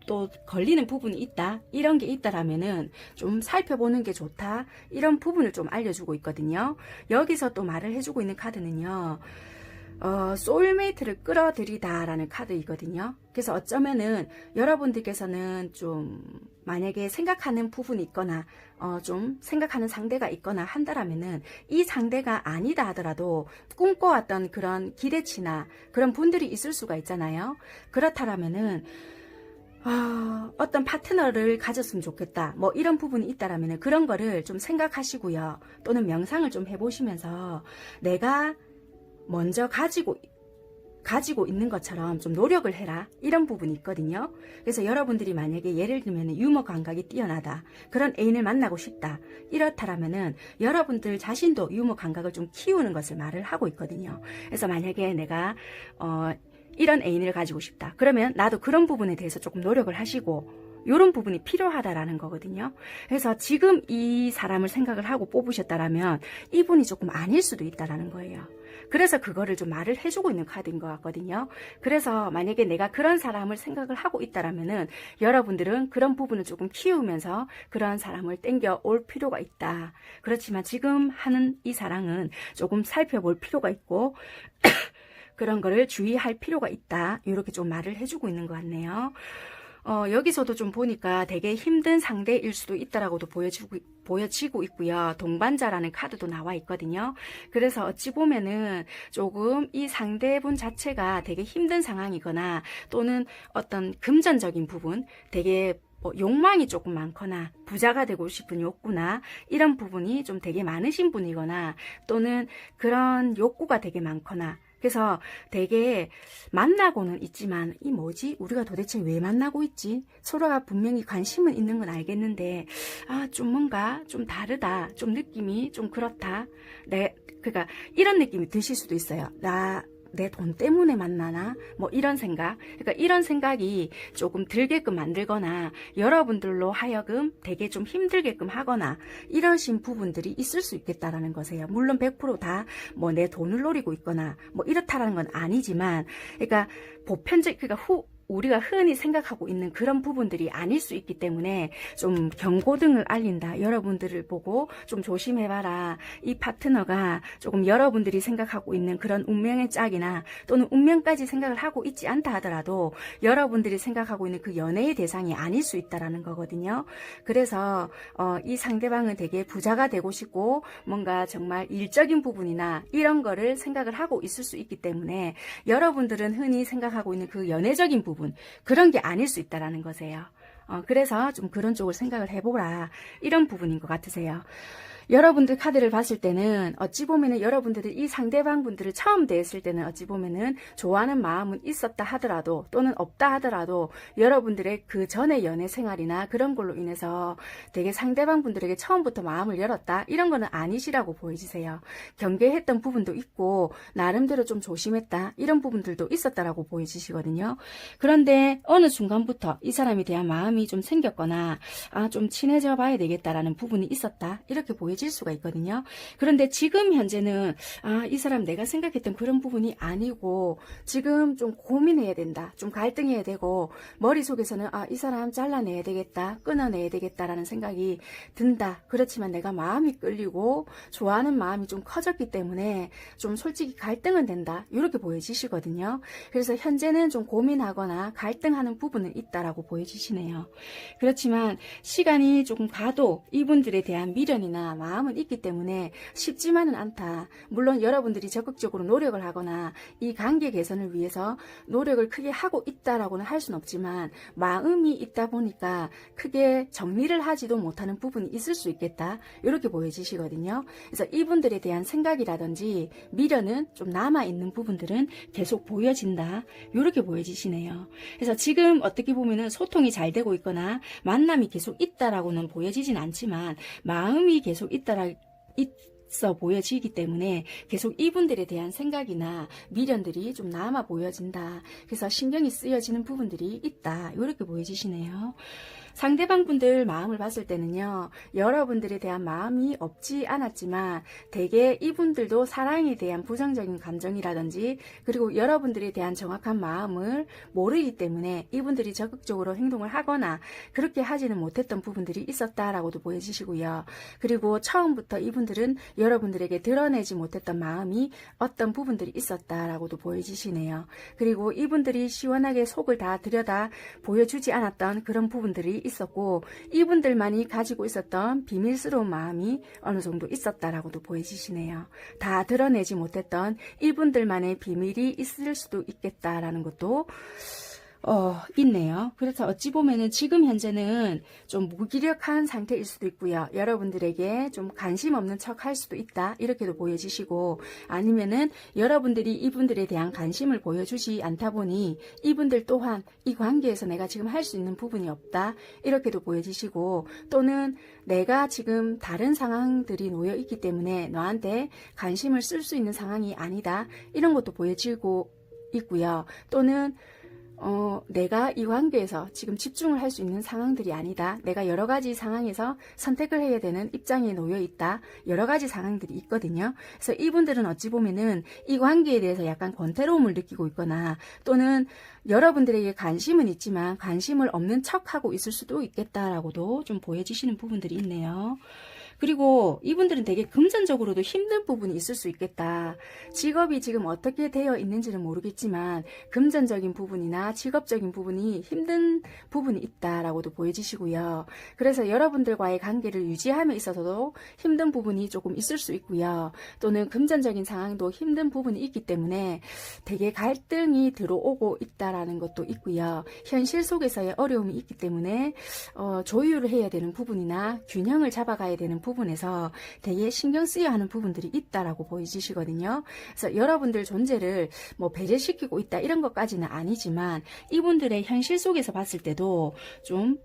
또 걸리는 부분이 있다, 이런 게 있다라면은 좀 살펴보는 게 좋다, 이런 부분을 좀 알려주고 있거든요. 여기서 또 말을 해주고 있는 카드는요, 소울메이트를 끌어들이다 라는 카드이거든요. 그래서 어쩌면은 여러분들께서는 좀 만약에 생각하는 부분이 있거나 좀 생각하는 상대가 있거나 한다라면은 이 상대가 아니다 하더라도 꿈꿔왔던 그런 기대치나 그런 분들이 있을 수가 있잖아요. 그렇다라면은 어떤 파트너를 가졌으면 좋겠다, 뭐 이런 부분이 있다라면은 그런 거를 좀 생각하시고요. 또는 명상을 좀 해보시면서 내가 먼저 가지고 있는 것처럼 좀 노력을 해라, 이런 부분이 있거든요. 그래서 여러분들이 만약에 예를 들면 유머 감각이 뛰어나다, 그런 애인을 만나고 싶다, 이렇다라면은 여러분들 자신도 유머 감각을 좀 키우는 것을 말을 하고 있거든요. 그래서 만약에 내가 이런 애인을 가지고 싶다, 그러면 나도 그런 부분에 대해서 조금 노력을 하시고 이런 부분이 필요하다라는 거거든요. 그래서 지금 이 사람을 생각을 하고 뽑으셨다라면 이분이 조금 아닐 수도 있다라는 거예요. 그래서 그거를 좀 말을 해주고 있는 카드인 것 같거든요. 그래서 만약에 내가 그런 사람을 생각을 하고 있다라면은 여러분들은 그런 부분을 조금 키우면서 그런 사람을 땡겨 올 필요가 있다. 그렇지만 지금 하는 이 사랑은 조금 살펴볼 필요가 있고 그런 거를 주의할 필요가 있다, 이렇게 좀 말을 해주고 있는 것 같네요. 여기서도 좀 보니까 되게 힘든 상대일 수도 있다라고도 보여지고 있고요. 동반자라는 카드도 나와 있거든요. 그래서 어찌 보면은 조금 이 상대분 자체가 되게 힘든 상황이거나 또는 어떤 금전적인 부분, 되게 욕망이 조금 많거나 부자가 되고 싶은 욕구나 이런 부분이 좀 되게 많으신 분이거나 또는 그런 욕구가 되게 많거나 그래서 되게 만나고는 있지만 이 뭐지? 우리가 도대체 왜 만나고 있지? 서로가 분명히 관심은 있는 건 알겠는데 좀 뭔가 좀 다르다. 좀 느낌이 좀 그렇다. 그러니까 이런 느낌이 드실 수도 있어요. 내 돈 때문에 만나나? 뭐 이런 생각. 그러니까 이런 생각이 조금 들게끔 만들거나 여러분들로 하여금 되게 좀 힘들게끔 하거나 이러신 부분들이 있을 수 있겠다라는 거세요. 물론 100% 다 뭐 내 돈을 노리고 있거나 뭐 이렇다라는 건 아니지만 그러니까 그러니까 우리가 흔히 생각하고 있는 그런 부분들이 아닐 수 있기 때문에 좀 경고등을 알린다. 여러분들을 보고 좀 조심해봐라. 이 파트너가 조금 여러분들이 생각하고 있는 그런 운명의 짝이나 또는 운명까지 생각을 하고 있지 않다 하더라도 여러분들이 생각하고 있는 그 연애의 대상이 아닐 수 있다라는 거거든요. 그래서 이 상대방은 되게 부자가 되고 싶고 뭔가 정말 일적인 부분이나 이런 거를 생각을 하고 있을 수 있기 때문에 여러분들은 흔히 생각하고 있는 그 연애적인 부분 그런 게 아닐 수 있다라는 거세요. 그래서 좀 그런 쪽을 생각을 해보라 이런 부분인 것 같으세요. 여러분들 카드를 봤을 때는 어찌 보면은 여러분들이 이 상대방 분들을 처음 대했을 때는 어찌 보면은 좋아하는 마음은 있었다 하더라도 또는 없다 하더라도 여러분들의 그 전의 연애 생활이나 그런 걸로 인해서 되게 상대방 분들에게 처음부터 마음을 열었다 이런 거는 아니시라고 보여지세요. 경계했던 부분도 있고 나름대로 좀 조심했다 이런 부분들도 있었다라고 보여지시거든요. 그런데 어느 순간부터 이 사람에 대한 마음이 좀 생겼거나 좀 친해져 봐야 되겠다라는 부분이 있었다 이렇게 보여질 수가 있거든요. 그런데 지금 현재는 이 사람 내가 생각했던 그런 부분이 아니고 지금 좀 고민해야 된다. 좀 갈등해야 되고 머릿속에서는 이 사람 잘라내야 되겠다. 끊어내야 되겠다라는 생각이 든다. 그렇지만 내가 마음이 끌리고 좋아하는 마음이 좀 커졌기 때문에 좀 솔직히 갈등은 된다. 이렇게 보여지시거든요. 그래서 현재는 좀 고민하거나 갈등하는 부분은 있다라고 보여지시네요. 그렇지만 시간이 조금 가도 이분들에 대한 미련이나 마음은 있기 때문에 쉽지만은 않다. 물론 여러분들이 적극적으로 노력을 하거나 이 관계 개선을 위해서 노력을 크게 하고 있다라고는 할 수는 없지만 마음이 있다 보니까 크게 정리를 하지도 못하는 부분이 있을 수 있겠다. 이렇게 보여지시거든요. 그래서 이분들에 대한 생각이라든지 미련은 좀 남아있는 부분들은 계속 보여진다. 이렇게 보여지시네요. 그래서 지금 어떻게 보면은 소통이 잘 되고 있거나 만남이 계속 있다라고는 보여지진 않지만 마음이 계속 있어 보여지기 때문에 계속 이분들에 대한 생각이나 미련들이 좀 남아 보여진다. 그래서 신경이 쓰여지는 부분들이 있다. 이렇게 보여지시네요. 상대방 분들 마음을 봤을 때는요. 여러분들에 대한 마음이 없지 않았지만 되게 이분들도 사랑에 대한 부정적인 감정이라든지 그리고 여러분들에 대한 정확한 마음을 모르기 때문에 이분들이 적극적으로 행동을 하거나 그렇게 하지는 못했던 부분들이 있었다라고도 보여지시고요. 그리고 처음부터 이분들은 여러분들에게 드러내지 못했던 마음이 어떤 부분들이 있었다라고도 보여지시네요. 그리고 이분들이 시원하게 속을 다 들여다 보여주지 않았던 그런 부분들이 있었고 이분들만이 가지고 있었던 비밀스러운 마음이 어느 정도 있었다라고도 보여지시네요. 다 드러내지 못했던 이분들만의 비밀이 있을 수도 있겠다라는 것도 있네요. 그래서 어찌 보면은 지금 현재는 좀 무기력한 상태일 수도 있고요. 여러분들에게 좀 관심 없는 척 할 수도 있다. 이렇게도 보여지시고 아니면은 여러분들이 이분들에 대한 관심을 보여주지 않다 보니 이분들 또한 이 관계에서 내가 지금 할 수 있는 부분이 없다. 이렇게도 보여지시고 또는 내가 지금 다른 상황들이 놓여 있기 때문에 너한테 관심을 쓸 수 있는 상황이 아니다. 이런 것도 보여지고 있고요. 또는 내가 이 관계에서 지금 집중을 할 수 있는 상황들이 아니다. 내가 여러 가지 상황에서 선택을 해야 되는 입장에 놓여 있다. 여러 가지 상황들이 있거든요. 그래서 이분들은 어찌 보면은 이 관계에 대해서 약간 권태로움을 느끼고 있거나 또는 여러분들에게 관심은 있지만 관심을 없는 척하고 있을 수도 있겠다라고도 좀 보여지시는 부분들이 있네요. 그리고 이분들은 되게 금전적으로도 힘든 부분이 있을 수 있겠다. 직업이 지금 어떻게 되어 있는지는 모르겠지만 금전적인 부분이나 직업적인 부분이 힘든 부분이 있다라고도 보여지시고요. 그래서 여러분들과의 관계를 유지함에 있어서도 힘든 부분이 조금 있을 수 있고요. 또는 금전적인 상황도 힘든 부분이 있기 때문에 되게 갈등이 들어오고 있다라는 것도 있고요. 현실 속에서의 어려움이 있기 때문에 조율을 해야 되는 부분이나 균형을 잡아가야 되는 부분에서 되게 신경 쓰여야 하는 부분들이 있다라고 보여지시거든요. 그래서 여러분들 존재를 뭐 배제시키고 있다 이런 것까지는 아니지만 이분들의 현실 속에서 봤을 때도 좀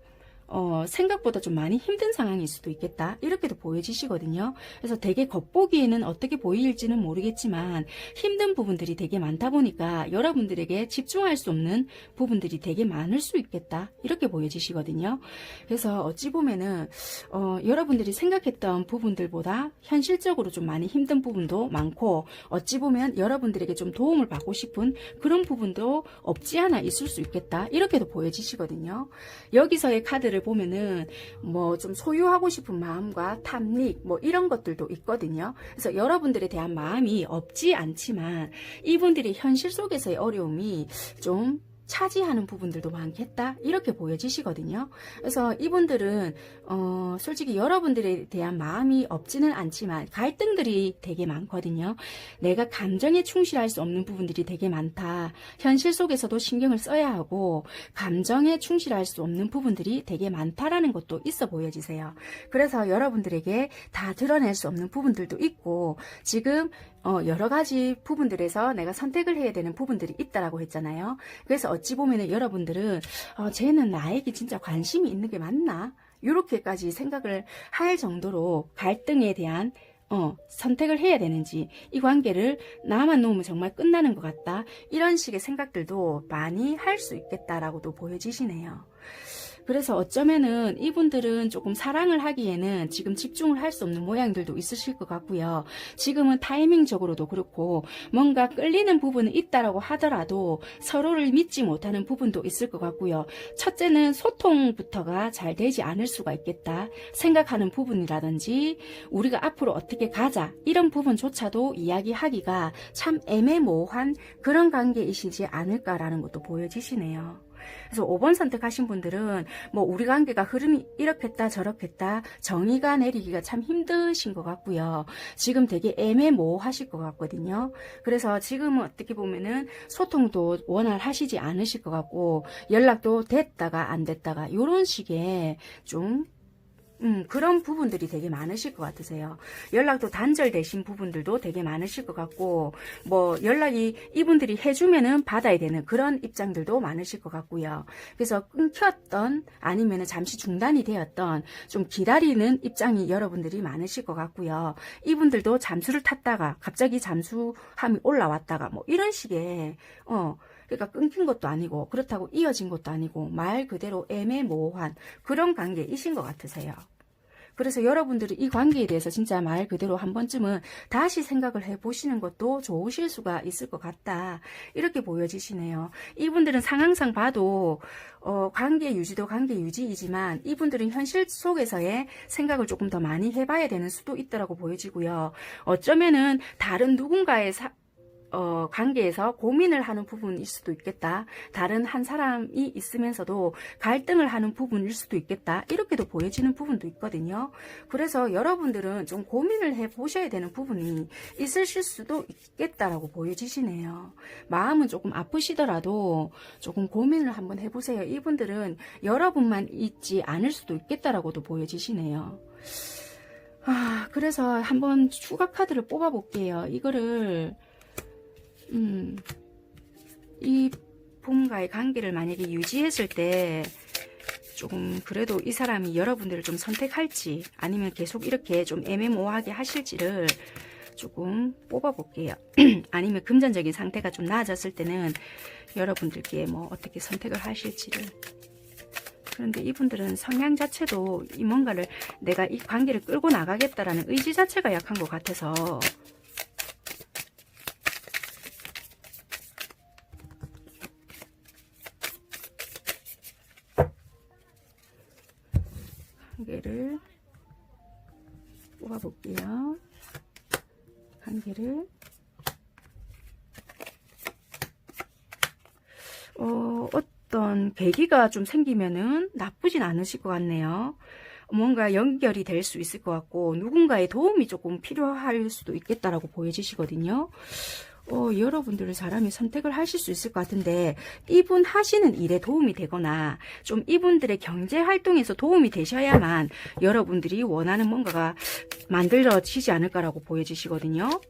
생각보다 좀 많이 힘든 상황일 수도 있겠다. 이렇게도 보여지시거든요. 그래서 되게 겉보기에는 어떻게 보일지는 모르겠지만 힘든 부분들이 되게 많다 보니까 여러분들에게 집중할 수 없는 부분들이 되게 많을 수 있겠다. 이렇게 보여지시거든요. 그래서 어찌 보면은 여러분들이 생각했던 부분들보다 현실적으로 좀 많이 힘든 부분도 많고 어찌 보면 여러분들에게 좀 도움을 받고 싶은 그런 부분도 없지 않아 있을 수 있겠다. 이렇게도 보여지시거든요. 여기서의 카드를 보면은 뭐 좀 소유하고 싶은 마음과 탐닉 뭐 이런 것들도 있거든요. 그래서 여러분들에 대한 마음이 없지 않지만 이분들이 현실 속에서의 어려움이 좀 차지하는 부분들도 많겠다 이렇게 보여지시거든요. 그래서 이분들은 솔직히 여러분들에 대한 마음이 없지는 않지만 갈등들이 되게 많거든요. 내가 감정에 충실할 수 없는 부분들이 되게 많다. 현실 속에서도 신경을 써야 하고 감정에 충실할 수 없는 부분들이 되게 많다라는 것도 있어 보여지세요. 그래서 여러분들에게 다 드러낼 수 없는 부분들도 있고 지금 여러 가지 부분들에서 내가 선택을 해야 되는 부분들이 있다라고 했잖아요. 그래서 어찌 보면 여러분들은 쟤는 나에게 진짜 관심이 있는 게 맞나? 이렇게까지 생각을 할 정도로 갈등에 대한 선택을 해야 되는지 이 관계를 나만 놓으면 정말 끝나는 것 같다. 이런 식의 생각들도 많이 할 수 있겠다라고도 보여지시네요. 그래서 어쩌면은 이분들은 조금 사랑을 하기에는 지금 집중을 할 수 없는 모양들도 있으실 것 같고요. 지금은 타이밍적으로도 그렇고 뭔가 끌리는 부분은 있다라고 하더라도 서로를 믿지 못하는 부분도 있을 것 같고요. 첫째는 소통부터가 잘 되지 않을 수가 있겠다. 생각하는 부분이라든지 우리가 앞으로 어떻게 가자 이런 부분조차도 이야기하기가 참 애매모호한 그런 관계이시지 않을까라는 것도 보여지시네요. 그래서 5번 선택하신 분들은 뭐 우리 관계가 흐름이 이렇겠다 저렇겠다 정의가 내리기가 참 힘드신 것 같고요. 지금 되게 애매모호하실 것 같거든요. 그래서 지금은 어떻게 보면은 소통도 원활하시지 않으실 것 같고 연락도 됐다가 안 됐다가 이런 식의 좀 그런 부분들이 되게 많으실 것 같으세요. 연락도 단절되신 부분들도 되게 많으실 것 같고, 뭐, 연락이 이분들이 해주면은 받아야 되는 그런 입장들도 많으실 것 같고요. 그래서 끊겼던, 아니면은 잠시 중단이 되었던, 좀 기다리는 입장이 여러분들이 많으실 것 같고요. 이분들도 잠수를 탔다가, 갑자기 잠수함이 올라왔다가, 뭐, 이런 식의, 그러니까 끊긴 것도 아니고 그렇다고 이어진 것도 아니고 말 그대로 애매모호한 그런 관계이신 것 같으세요. 그래서 여러분들이 이 관계에 대해서 진짜 말 그대로 한 번쯤은 다시 생각을 해보시는 것도 좋으실 수가 있을 것 같다. 이렇게 보여지시네요. 이분들은 상황상 봐도 관계 유지도 관계 유지이지만 이분들은 현실 속에서의 생각을 조금 더 많이 해봐야 되는 수도 있다고 보여지고요. 어쩌면은 다른 누군가의 관계에서 고민을 하는 부분일 수도 있겠다. 다른 한 사람이 있으면서도 갈등을 하는 부분일 수도 있겠다. 이렇게도 보여지는 부분도 있거든요. 그래서 여러분들은 좀 고민을 해보셔야 되는 부분이 있으실 수도 있겠다라고 보여지시네요. 마음은 조금 아프시더라도 조금 고민을 한번 해보세요. 이분들은 여러분만 있지 않을 수도 있겠다라고도 보여지시네요. 그래서 한번 추가 카드를 뽑아 볼게요. 이거를 이 분과의 관계를 만약에 유지했을 때 조금 그래도 이 사람이 여러분들을 좀 선택할지 아니면 계속 이렇게 좀 애매모호하게 하실지를 조금 뽑아 볼게요. 아니면 금전적인 상태가 좀 나아졌을 때는 여러분들께 뭐 어떻게 선택을 하실지를. 그런데 이분들은 성향 자체도 이 뭔가를 내가 이 관계를 끌고 나가겠다라는 의지 자체가 약한 것 같아서 관계를 뽑아 볼게요. 한 개를. 어떤 계기가 좀 생기면은 나쁘진 않으실 것 같네요. 뭔가 연결이 될 수 있을 것 같고 누군가의 도움이 조금 필요할 수도 있겠다라고 보여지시거든요. 여러분들을 사람이 선택을 하실 수 있을 것 같은데 이분 하시는 일에 도움이 되거나 좀 이분들의 경제 활동에서 도움이 되셔야만 여러분들이 원하는 뭔가가 만들어지지 않을까라고 보여지시거든요.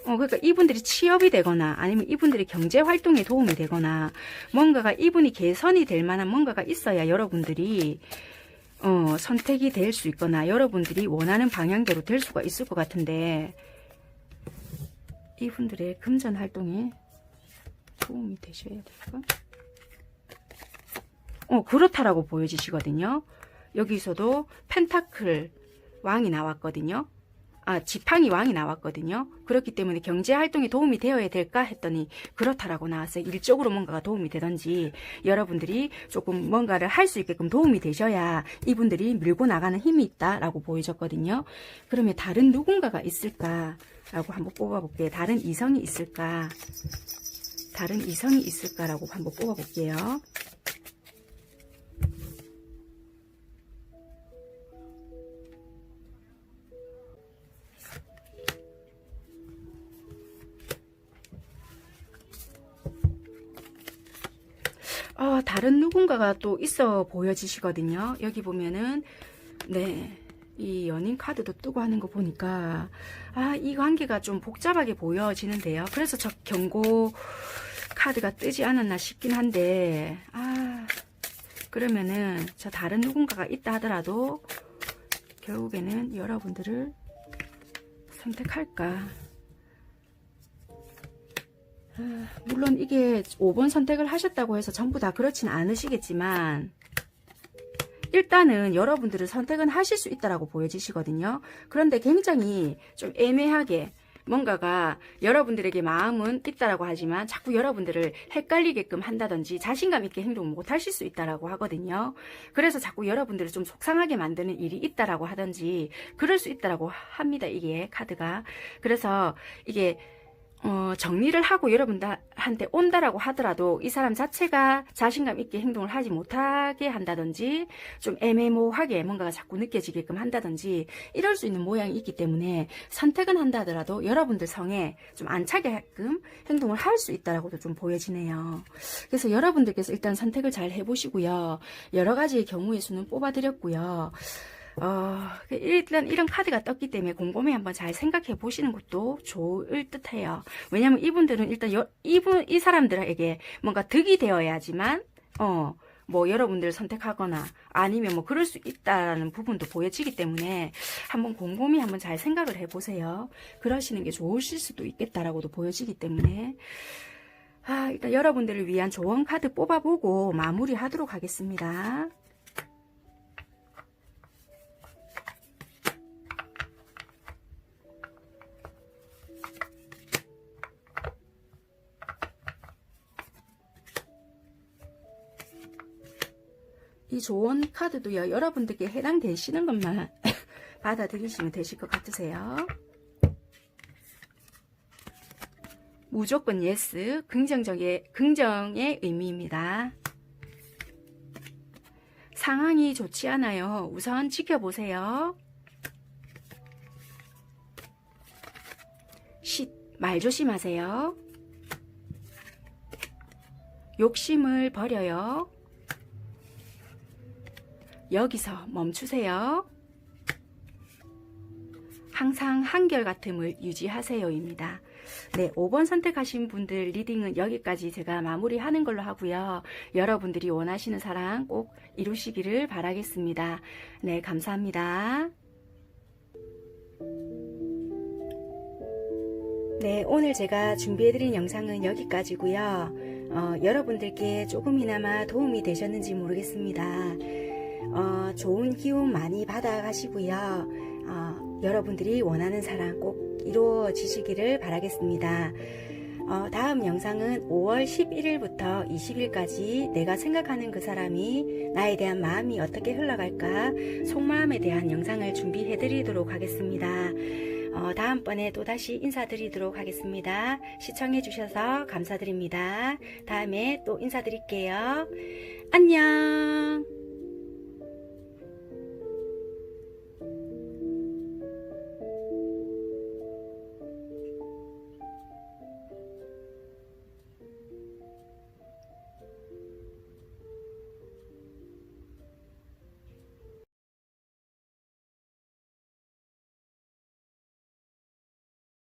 그러니까 이분들이 취업이 되거나 아니면 이분들의 경제 활동에 도움이 되거나 뭔가가 이분이 개선이 될 만한 뭔가가 있어야 여러분들이 선택이 될 수 있거나 여러분들이 원하는 방향대로 될 수가 있을 것 같은데 이분들의 금전 활동에 도움이 되셔야 될까? 그렇다라고 보여지시거든요. 여기서도 펜타클 왕이 나왔거든요. 지팡이 왕이 나왔거든요. 그렇기 때문에 경제 활동에 도움이 되어야 될까 했더니 그렇다라고 나왔어요. 일적으로 뭔가가 도움이 되든지 여러분들이 조금 뭔가를 할 수 있게끔 도움이 되셔야 이분들이 밀고 나가는 힘이 있다라고 보여졌거든요. 그러면 다른 누군가가 있을까라고 한번 뽑아볼게요. 다른 이성이 있을까? 다른 이성이 있을까라고 한번 뽑아볼게요. 다른 누군가가 또 있어 보여지시거든요. 여기 보면은 네, 이 연인 카드도 뜨고 하는 거 보니까 이 관계가 좀 복잡하게 보여지는데요. 그래서 저 경고 카드가 뜨지 않았나 싶긴 한데 그러면은 저 다른 누군가가 있다 하더라도 결국에는 여러분들을 선택할까? 물론 이게 5번 선택을 하셨다고 해서 전부 다 그렇진 않으시겠지만 일단은 여러분들은 선택은 하실 수 있다라고 보여지시거든요. 그런데 굉장히 좀 애매하게 뭔가가 여러분들에게 마음은 있다라고 하지만 자꾸 여러분들을 헷갈리게끔 한다든지 자신감 있게 행동을 못 하실 수 있다라고 하거든요. 그래서 자꾸 여러분들을 좀 속상하게 만드는 일이 있다라고 하든지 그럴 수 있다라고 합니다. 이게 카드가. 그래서 이게 정리를 하고 여러분들한테 온다라고 하더라도 이 사람 자체가 자신감 있게 행동을 하지 못하게 한다든지 좀 애매모호하게 뭔가가 자꾸 느껴지게끔 한다든지 이럴 수 있는 모양이 있기 때문에 선택은 한다 하더라도 여러분들 성에 좀 안 차게끔 행동을 할 수 있다라고도 좀 보여지네요. 그래서 여러분들께서 일단 선택을 잘 해보시고요. 여러 가지의 경우의 수는 뽑아드렸고요. 일단 이런 카드가 떴기 때문에 곰곰이 한번 잘 생각해 보시는 것도 좋을 듯 해요. 왜냐면 이분들은 일단 이 사람들에게 뭔가 득이 되어야지만 뭐 여러분들 선택하거나 아니면 뭐 그럴 수 있다라는 부분도 보여지기 때문에 한번 곰곰이 한번 잘 생각을 해 보세요. 그러시는 게 좋으실 수도 있겠다라고도 보여지기 때문에 일단 여러분들을 위한 조언 카드 뽑아보고 마무리하도록 하겠습니다. 이 조언 카드도요, 여러분들께 해당되시는 것만 받아들이시면 되실 것 같으세요. 무조건 예스, 긍정의 의미입니다. 상황이 좋지 않아요. 우선 지켜보세요. 말 조심하세요. 욕심을 버려요. 여기서 멈추세요. 항상 한결같음을 유지하세요입니다. 네, 5번 선택하신 분들 리딩은 여기까지 제가 마무리하는 걸로 하고요. 여러분들이 원하시는 사랑 꼭 이루시기를 바라겠습니다. 네, 감사합니다. 네, 오늘 제가 준비해드린 영상은 여기까지고요. 여러분들께 조금이나마 도움이 되셨는지 모르겠습니다. 좋은 기운 많이 받아가시고요. 여러분들이 원하는 사랑 꼭 이루어지시기를 바라겠습니다. 다음 영상은 5월 11일부터 20일까지 내가 생각하는 그 사람이 나에 대한 마음이 어떻게 흘러갈까 속마음에 대한 영상을 준비해 드리도록 하겠습니다. 다음번에 또다시 인사드리도록 하겠습니다. 시청해 주셔서 감사드립니다. 다음에 또 인사드릴게요. 안녕.